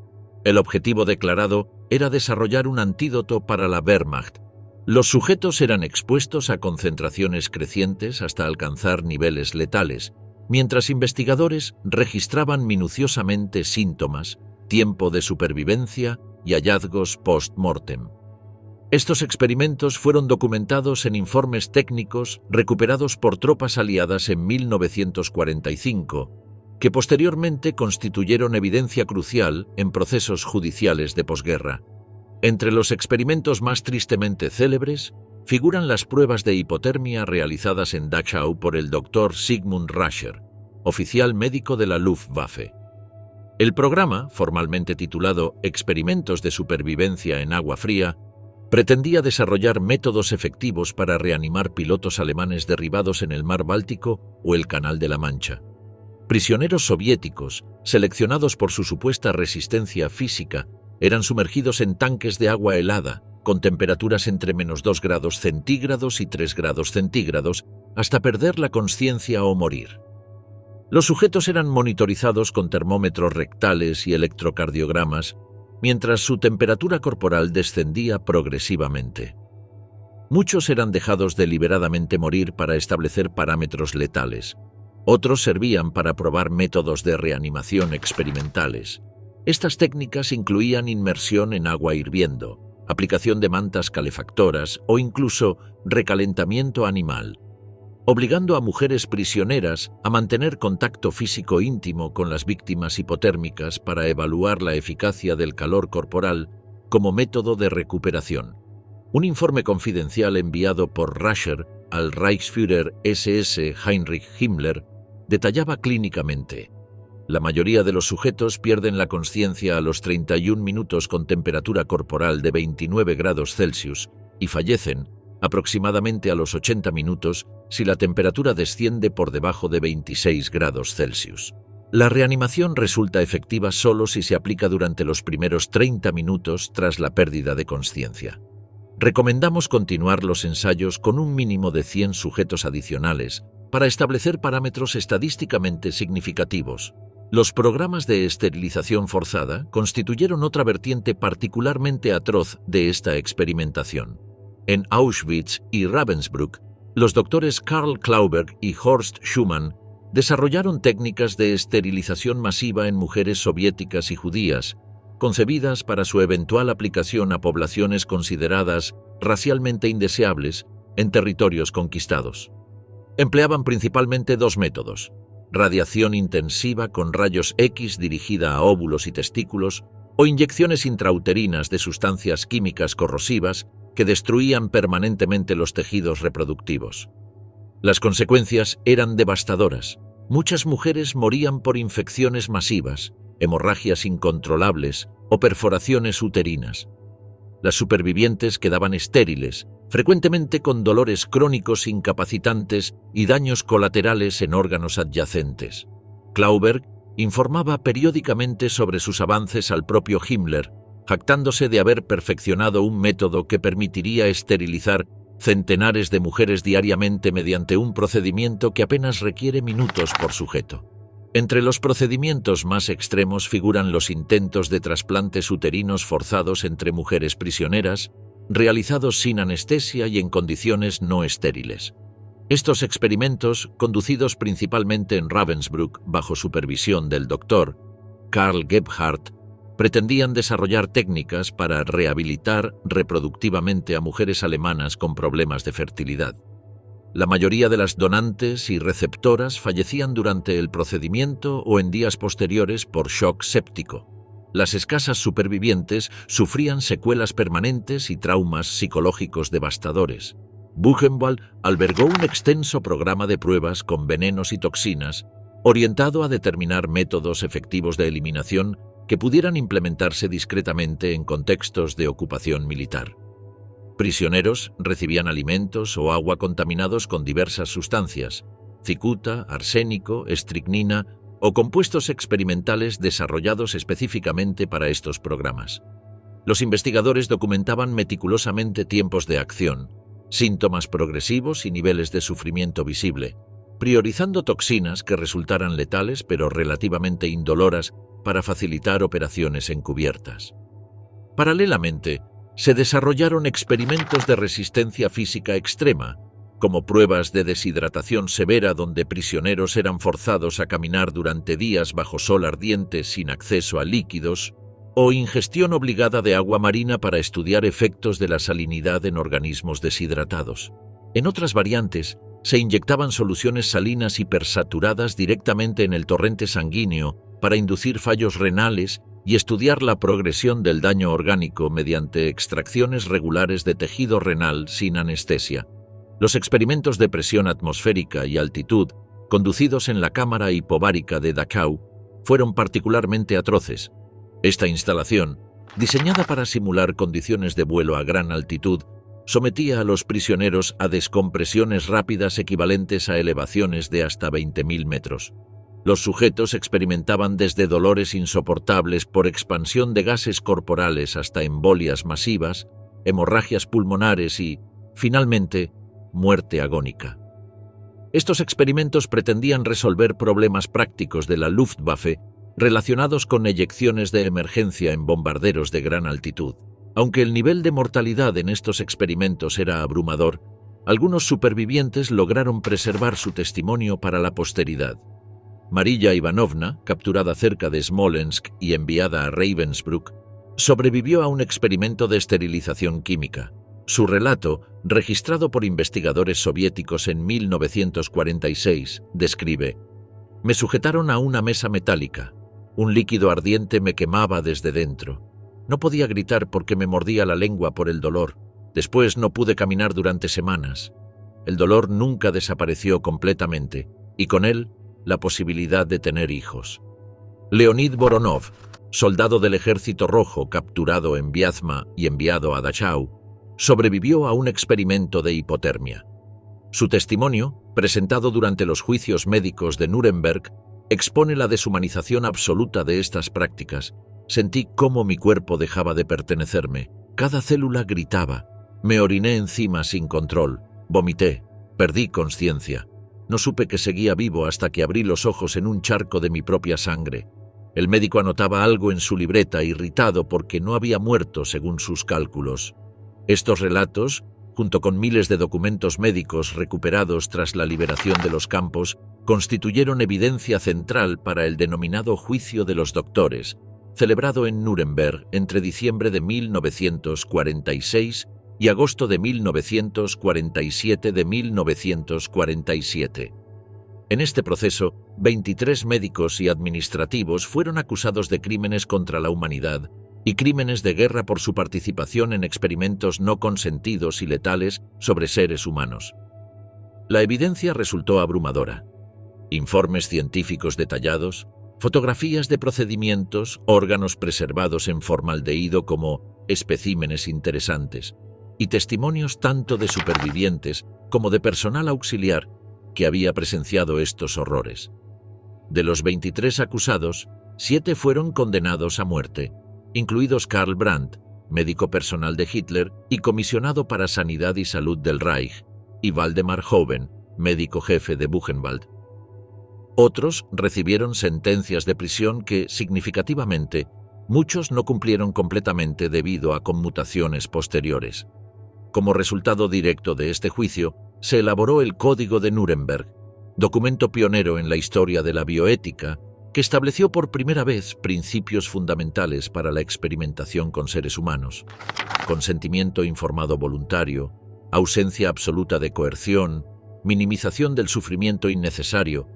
El objetivo declarado era desarrollar un antídoto para la Wehrmacht. Los sujetos eran expuestos a concentraciones crecientes hasta alcanzar niveles letales, mientras investigadores registraban minuciosamente síntomas, tiempo de supervivencia y hallazgos post-mortem. Estos experimentos fueron documentados en informes técnicos recuperados por tropas aliadas en 1945, que posteriormente constituyeron evidencia crucial en procesos judiciales de posguerra. Entre los experimentos más tristemente célebres figuran las pruebas de hipotermia realizadas en Dachau por el Dr. Sigmund Rascher, oficial médico de la Luftwaffe. El programa, formalmente titulado Experimentos de supervivencia en agua fría, pretendía desarrollar métodos efectivos para reanimar pilotos alemanes derribados en el mar Báltico o el Canal de la Mancha. Prisioneros soviéticos, seleccionados por su supuesta resistencia física, eran sumergidos en tanques de agua helada, con temperaturas entre -2 grados centígrados y 3 grados centígrados, hasta perder la consciencia o morir. Los sujetos eran monitorizados con termómetros rectales y electrocardiogramas, mientras su temperatura corporal descendía progresivamente. Muchos eran dejados deliberadamente morir para establecer parámetros letales. Otros servían para probar métodos de reanimación experimentales. Estas técnicas incluían inmersión en agua hirviendo, aplicación de mantas calefactoras o incluso recalentamiento animal, obligando a mujeres prisioneras a mantener contacto físico íntimo con las víctimas hipotérmicas para evaluar la eficacia del calor corporal como método de recuperación. Un informe confidencial enviado por Rascher al Reichsführer SS Heinrich Himmler detallaba clínicamente: la mayoría de los sujetos pierden la consciencia a los 31 minutos con temperatura corporal de 29 grados Celsius y fallecen aproximadamente a los 80 minutos si la temperatura desciende por debajo de 26 grados Celsius. La reanimación resulta efectiva solo si se aplica durante los primeros 30 minutos tras la pérdida de consciencia. Recomendamos continuar los ensayos con un mínimo de 100 sujetos adicionales para establecer parámetros estadísticamente significativos. Los programas de esterilización forzada constituyeron otra vertiente particularmente atroz de esta experimentación. En Auschwitz y Ravensbrück, los doctores Karl Klauberg y Horst Schumann desarrollaron técnicas de esterilización masiva en mujeres soviéticas y judías, concebidas para su eventual aplicación a poblaciones consideradas racialmente indeseables en territorios conquistados. Empleaban principalmente dos métodos: radiación intensiva con rayos X dirigida a óvulos y testículos, o inyecciones intrauterinas de sustancias químicas corrosivas que destruían permanentemente los tejidos reproductivos. Las consecuencias eran devastadoras. Muchas mujeres morían por infecciones masivas, hemorragias incontrolables o perforaciones uterinas. Las supervivientes quedaban estériles, frecuentemente con dolores crónicos incapacitantes y daños colaterales en órganos adyacentes. Klauberg informaba periódicamente sobre sus avances al propio Himmler, jactándose de haber perfeccionado un método que permitiría esterilizar centenares de mujeres diariamente mediante un procedimiento que apenas requiere minutos por sujeto. Entre los procedimientos más extremos figuran los intentos de trasplantes uterinos forzados entre mujeres prisioneras, realizados sin anestesia y en condiciones no estériles. Estos experimentos, conducidos principalmente en Ravensbrück bajo supervisión del doctor Karl Gebhardt, pretendían desarrollar técnicas para rehabilitar reproductivamente a mujeres alemanas con problemas de fertilidad. La mayoría de las donantes y receptoras fallecían durante el procedimiento o en días posteriores por shock séptico. Las escasas supervivientes sufrían secuelas permanentes y traumas psicológicos devastadores. Buchenwald albergó un extenso programa de pruebas con venenos y toxinas, orientado a determinar métodos efectivos de eliminación que pudieran implementarse discretamente en contextos de ocupación militar. Prisioneros recibían alimentos o agua contaminados con diversas sustancias: cicuta, arsénico, estricnina o compuestos experimentales desarrollados específicamente para estos programas. Los investigadores documentaban meticulosamente tiempos de acción, síntomas progresivos y niveles de sufrimiento visible, priorizando toxinas que resultaran letales pero relativamente indoloras para facilitar operaciones encubiertas. Paralelamente, se desarrollaron experimentos de resistencia física extrema, como pruebas de deshidratación severa donde prisioneros eran forzados a caminar durante días bajo sol ardiente sin acceso a líquidos, o ingestión obligada de agua marina para estudiar efectos de la salinidad en organismos deshidratados. En otras variantes, se inyectaban soluciones salinas hipersaturadas directamente en el torrente sanguíneo para inducir fallos renales y estudiar la progresión del daño orgánico mediante extracciones regulares de tejido renal sin anestesia. Los experimentos de presión atmosférica y altitud, conducidos en la cámara hipovárica de Dachau, fueron particularmente atroces. Esta instalación, diseñada para simular condiciones de vuelo a gran altitud, sometía a los prisioneros a descompresiones rápidas equivalentes a elevaciones de hasta 20.000 metros. Los sujetos experimentaban desde dolores insoportables por expansión de gases corporales hasta embolias masivas, hemorragias pulmonares y, finalmente, muerte agónica. Estos experimentos pretendían resolver problemas prácticos de la Luftwaffe relacionados con eyecciones de emergencia en bombarderos de gran altitud. Aunque el nivel de mortalidad en estos experimentos era abrumador, algunos supervivientes lograron preservar su testimonio para la posteridad. Marilla Ivanovna, capturada cerca de Smolensk y enviada a Ravensbrück, sobrevivió a un experimento de esterilización química. Su relato, registrado por investigadores soviéticos en 1946, describe: «Me sujetaron a una mesa metálica. Un líquido ardiente me quemaba desde dentro. No podía gritar porque me mordía la lengua por el dolor. Después no pude caminar durante semanas. El dolor nunca desapareció completamente, y con él, la posibilidad de tener hijos». Leonid Voronov, soldado del Ejército Rojo capturado en Vyazma y enviado a Dachau, sobrevivió a un experimento de hipotermia. Su testimonio, presentado durante los juicios médicos de Nuremberg, expone la deshumanización absoluta de estas prácticas. Sentí cómo mi cuerpo dejaba de pertenecerme. Cada célula gritaba. Me oriné encima sin control. Vomité. Perdí conciencia. No supe que seguía vivo hasta que abrí los ojos en un charco de mi propia sangre. El médico anotaba algo en su libreta, irritado porque no había muerto según sus cálculos. Estos relatos, junto con miles de documentos médicos recuperados tras la liberación de los campos, constituyeron evidencia central para el denominado Juicio de los Doctores, celebrado en Nuremberg entre diciembre de 1946 y agosto de 1947. En este proceso, 23 médicos y administrativos fueron acusados de crímenes contra la humanidad y crímenes de guerra por su participación en experimentos no consentidos y letales sobre seres humanos. La evidencia resultó abrumadora. Informes científicos detallados, fotografías de procedimientos, órganos preservados en formaldehído como especímenes interesantes, y testimonios tanto de supervivientes como de personal auxiliar que había presenciado estos horrores. De los 23 acusados, 7 fueron condenados a muerte, incluidos Karl Brandt, médico personal de Hitler y comisionado para Sanidad y Salud del Reich, y Waldemar Hoven, médico jefe de Buchenwald. Otros recibieron sentencias de prisión que, significativamente, muchos no cumplieron completamente debido a conmutaciones posteriores. Como resultado directo de este juicio, se elaboró el Código de Nuremberg, documento pionero en la historia de la bioética, que estableció por primera vez principios fundamentales para la experimentación con seres humanos: consentimiento informado voluntario, ausencia absoluta de coerción, minimización del sufrimiento innecesario,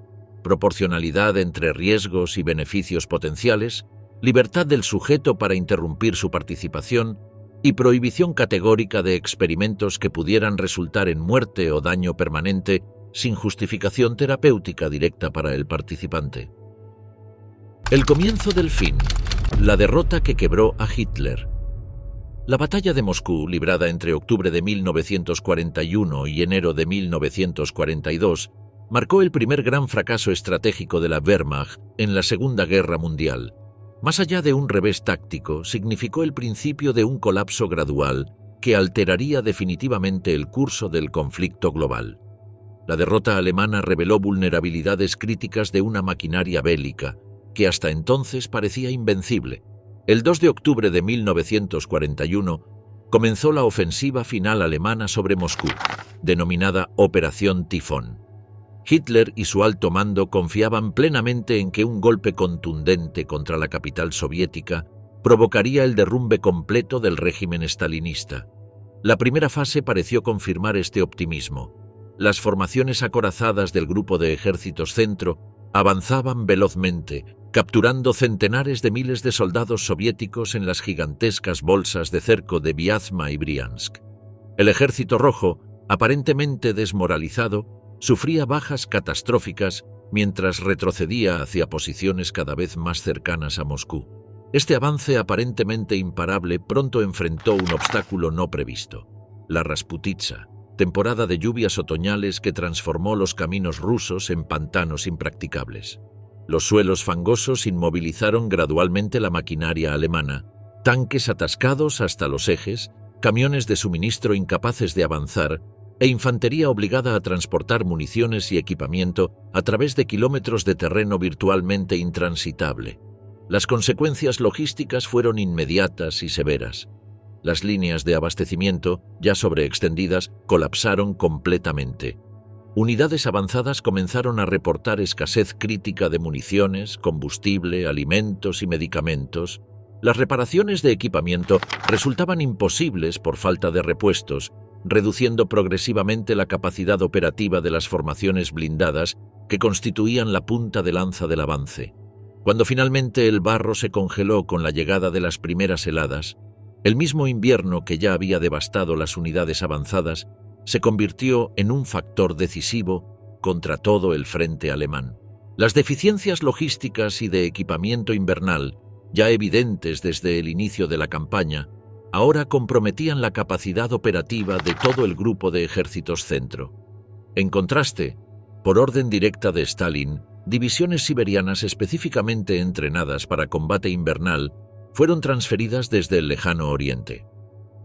proporcionalidad entre riesgos y beneficios potenciales, libertad del sujeto para interrumpir su participación y prohibición categórica de experimentos que pudieran resultar en muerte o daño permanente sin justificación terapéutica directa para el participante. El comienzo del fin, la derrota que quebró a Hitler. La batalla de Moscú, librada entre octubre de 1941 y enero de 1942, marcó el primer gran fracaso estratégico de la Wehrmacht en la Segunda Guerra Mundial. Más allá de un revés táctico, significó el principio de un colapso gradual que alteraría definitivamente el curso del conflicto global. La derrota alemana reveló vulnerabilidades críticas de una maquinaria bélica que hasta entonces parecía invencible. El 2 de octubre de 1941 comenzó la ofensiva final alemana sobre Moscú, denominada Operación Tifón. Hitler y su alto mando confiaban plenamente en que un golpe contundente contra la capital soviética provocaría el derrumbe completo del régimen stalinista. La primera fase pareció confirmar este optimismo. Las formaciones acorazadas del Grupo de Ejércitos Centro avanzaban velozmente, capturando centenares de miles de soldados soviéticos en las gigantescas bolsas de cerco de Vyazma y Briansk. El Ejército Rojo, aparentemente desmoralizado, sufría bajas catastróficas mientras retrocedía hacia posiciones cada vez más cercanas a Moscú. Este avance aparentemente imparable pronto enfrentó un obstáculo no previsto: la Rasputitsa, temporada de lluvias otoñales que transformó los caminos rusos en pantanos impracticables. Los suelos fangosos inmovilizaron gradualmente la maquinaria alemana, tanques atascados hasta los ejes, camiones de suministro incapaces de avanzar e infantería obligada a transportar municiones y equipamiento a través de kilómetros de terreno virtualmente intransitable. Las consecuencias logísticas fueron inmediatas y severas. Las líneas de abastecimiento, ya sobreextendidas, colapsaron completamente. Unidades avanzadas comenzaron a reportar escasez crítica de municiones, combustible, alimentos y medicamentos. Las reparaciones de equipamiento resultaban imposibles por falta de repuestos, reduciendo progresivamente la capacidad operativa de las formaciones blindadas que constituían la punta de lanza del avance. Cuando finalmente el barro se congeló con la llegada de las primeras heladas, el mismo invierno que ya había devastado las unidades avanzadas se convirtió en un factor decisivo contra todo el frente alemán. Las deficiencias logísticas y de equipamiento invernal, ya evidentes desde el inicio de la campaña, ahora comprometían la capacidad operativa de todo el Grupo de Ejércitos Centro. En contraste, por orden directa de Stalin, divisiones siberianas específicamente entrenadas para combate invernal fueron transferidas desde el lejano oriente.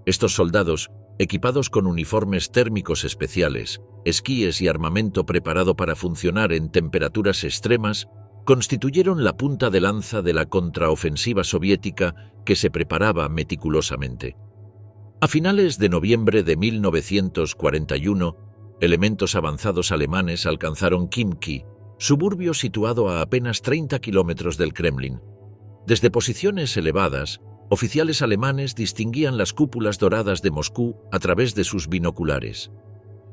Estos soldados, equipados con uniformes térmicos especiales, esquíes y armamento preparado para funcionar en temperaturas extremas, constituyeron la punta de lanza de la contraofensiva soviética que se preparaba meticulosamente. A finales de noviembre de 1941, elementos avanzados alemanes alcanzaron Khimki, suburbio situado a apenas 30 kilómetros del Kremlin. Desde posiciones elevadas, oficiales alemanes distinguían las cúpulas doradas de Moscú a través de sus binoculares.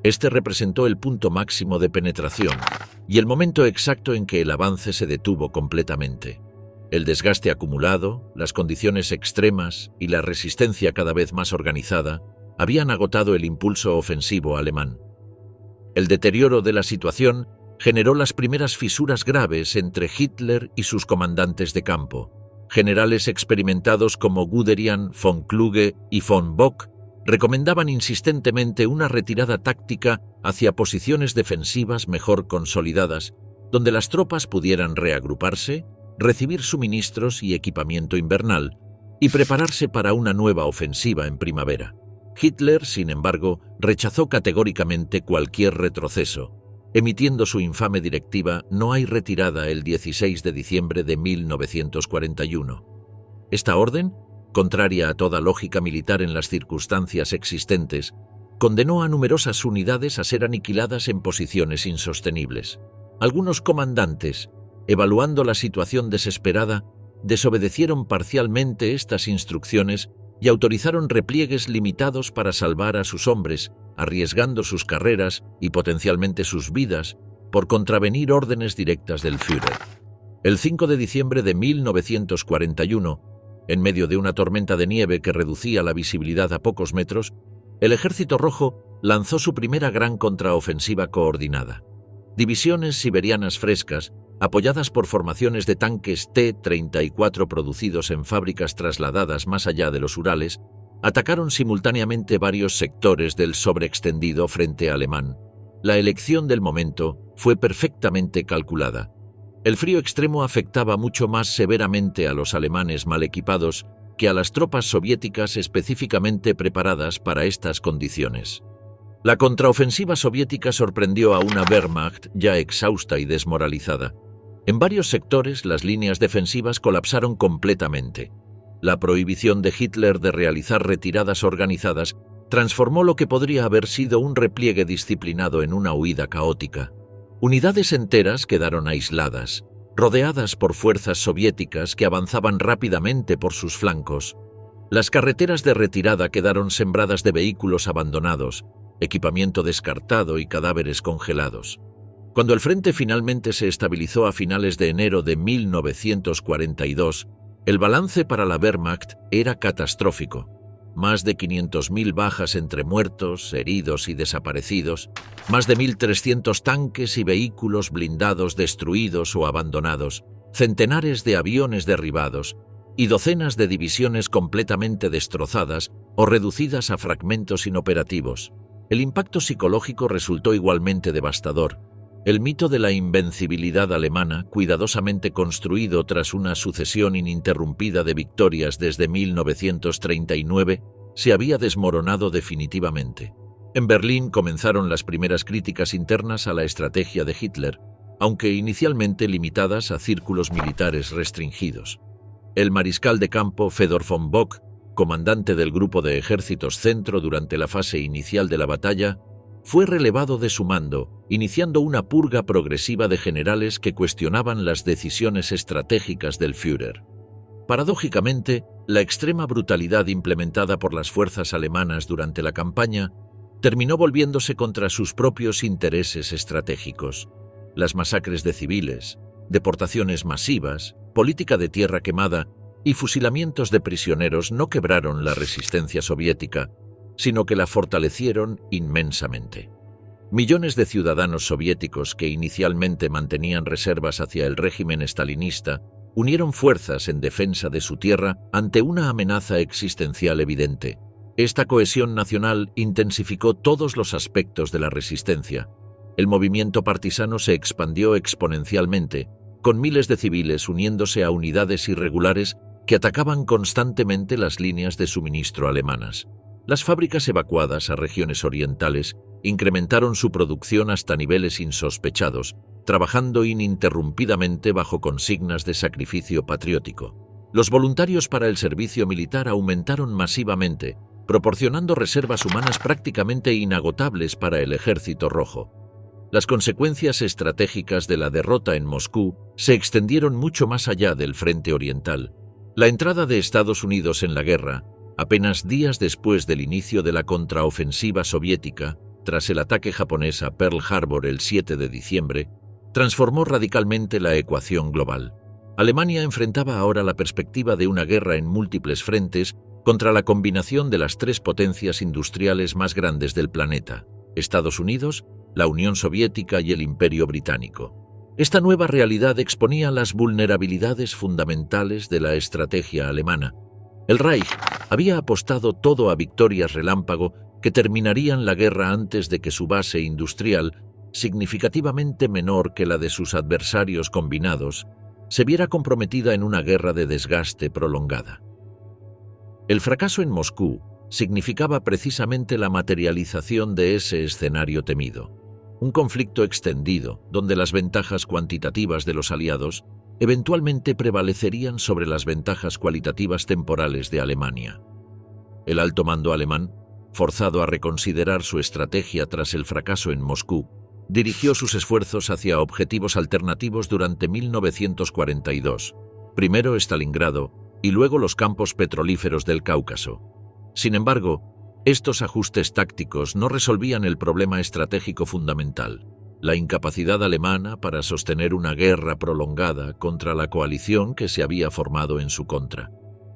Este representó el punto máximo de penetración y el momento exacto en que el avance se detuvo completamente. El desgaste acumulado, las condiciones extremas y la resistencia cada vez más organizada habían agotado el impulso ofensivo alemán. El deterioro de la situación generó las primeras fisuras graves entre Hitler y sus comandantes de campo. Generales experimentados como Guderian, von Kluge y von Bock recomendaban insistentemente una retirada táctica hacia posiciones defensivas mejor consolidadas, donde las tropas pudieran reagruparse, recibir suministros y equipamiento invernal y prepararse para una nueva ofensiva en primavera. Hitler, sin embargo, rechazó categóricamente cualquier retroceso, emitiendo su infame directiva "No hay retirada" el 16 de diciembre de 1941. Esta orden, contraria a toda lógica militar en las circunstancias existentes, condenó a numerosas unidades a ser aniquiladas en posiciones insostenibles. Algunos comandantes, evaluando la situación desesperada, desobedecieron parcialmente estas instrucciones y autorizaron repliegues limitados para salvar a sus hombres, arriesgando sus carreras y potencialmente sus vidas por contravenir órdenes directas del Führer. El 5 de diciembre de 1941, en medio de una tormenta de nieve que reducía la visibilidad a pocos metros, el Ejército Rojo lanzó su primera gran contraofensiva coordinada. Divisiones siberianas frescas, apoyadas por formaciones de tanques T-34 producidos en fábricas trasladadas más allá de los Urales, atacaron simultáneamente varios sectores del sobreextendido frente alemán. La elección del momento fue perfectamente calculada. El frío extremo afectaba mucho más severamente a los alemanes mal equipados que a las tropas soviéticas específicamente preparadas para estas condiciones. La contraofensiva soviética sorprendió a una Wehrmacht ya exhausta y desmoralizada. En varios sectores las líneas defensivas colapsaron completamente. La prohibición de Hitler de realizar retiradas organizadas transformó lo que podría haber sido un repliegue disciplinado en una huida caótica. Unidades enteras quedaron aisladas, rodeadas por fuerzas soviéticas que avanzaban rápidamente por sus flancos. Las carreteras de retirada quedaron sembradas de vehículos abandonados, equipamiento descartado y cadáveres congelados. Cuando el frente finalmente se estabilizó a finales de enero de 1942, el balance para la Wehrmacht era catastrófico. Más de 500.000 bajas entre muertos, heridos y desaparecidos, más de 1.300 tanques y vehículos blindados destruidos o abandonados, centenares de aviones derribados y docenas de divisiones completamente destrozadas o reducidas a fragmentos inoperativos. El impacto psicológico resultó igualmente devastador. El mito de la invencibilidad alemana, cuidadosamente construido tras una sucesión ininterrumpida de victorias desde 1939, se había desmoronado definitivamente. En Berlín comenzaron las primeras críticas internas a la estrategia de Hitler, aunque inicialmente limitadas a círculos militares restringidos. El mariscal de campo Fedor von Bock, comandante del grupo de ejércitos centro durante la fase inicial de la batalla, fue relevado de su mando, iniciando una purga progresiva de generales que cuestionaban las decisiones estratégicas del Führer. Paradójicamente, la extrema brutalidad implementada por las fuerzas alemanas durante la campaña terminó volviéndose contra sus propios intereses estratégicos. Las masacres de civiles, deportaciones masivas, política de tierra quemada y fusilamientos de prisioneros no quebraron la resistencia soviética, sino que la fortalecieron inmensamente. Millones de ciudadanos soviéticos que inicialmente mantenían reservas hacia el régimen estalinista unieron fuerzas en defensa de su tierra ante una amenaza existencial evidente. Esta cohesión nacional intensificó todos los aspectos de la resistencia. El movimiento partisano se expandió exponencialmente, con miles de civiles uniéndose a unidades irregulares que atacaban constantemente las líneas de suministro alemanas. Las fábricas evacuadas a regiones orientales incrementaron su producción hasta niveles insospechados, trabajando ininterrumpidamente bajo consignas de sacrificio patriótico. Los voluntarios para el servicio militar aumentaron masivamente, proporcionando reservas humanas prácticamente inagotables para el Ejército Rojo. Las consecuencias estratégicas de la derrota en Moscú se extendieron mucho más allá del frente oriental. La entrada de Estados Unidos en la guerra, apenas días después del inicio de la contraofensiva soviética, tras el ataque japonés a Pearl Harbor el 7 de diciembre, transformó radicalmente la ecuación global. Alemania enfrentaba ahora la perspectiva de una guerra en múltiples frentes contra la combinación de las tres potencias industriales más grandes del planeta: Estados Unidos, la Unión Soviética y el Imperio Británico. Esta nueva realidad exponía las vulnerabilidades fundamentales de la estrategia alemana. El Reich había apostado todo a victorias relámpago que terminarían la guerra antes de que su base industrial, significativamente menor que la de sus adversarios combinados, se viera comprometida en una guerra de desgaste prolongada. El fracaso en Moscú significaba precisamente la materialización de ese escenario temido. Un conflicto extendido, donde las ventajas cuantitativas de los aliados eventualmente prevalecerían sobre las ventajas cualitativas temporales de Alemania. El alto mando alemán, forzado a reconsiderar su estrategia tras el fracaso en Moscú, dirigió sus esfuerzos hacia objetivos alternativos durante 1942, primero Stalingrado y luego los campos petrolíferos del Cáucaso. Sin embargo, estos ajustes tácticos no resolvían el problema estratégico fundamental: la incapacidad alemana para sostener una guerra prolongada contra la coalición que se había formado en su contra.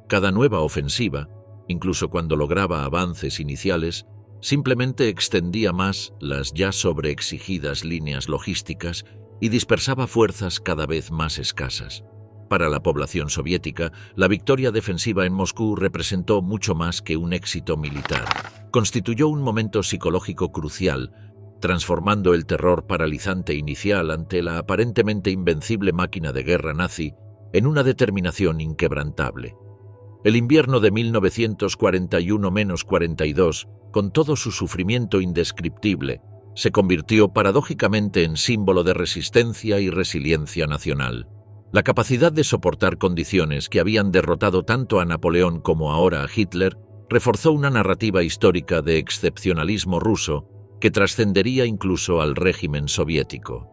Cada nueva ofensiva, incluso cuando lograba avances iniciales, simplemente extendía más las ya sobreexigidas líneas logísticas y dispersaba fuerzas cada vez más escasas. Para la población soviética, la victoria defensiva en Moscú representó mucho más que un éxito militar. Constituyó un momento psicológico crucial, transformando el terror paralizante inicial ante la aparentemente invencible máquina de guerra nazi en una determinación inquebrantable. El invierno de 1941-42, con todo su sufrimiento indescriptible, se convirtió paradójicamente en símbolo de resistencia y resiliencia nacional. La capacidad de soportar condiciones que habían derrotado tanto a Napoleón como ahora a Hitler reforzó una narrativa histórica de excepcionalismo ruso que trascendería incluso al régimen soviético.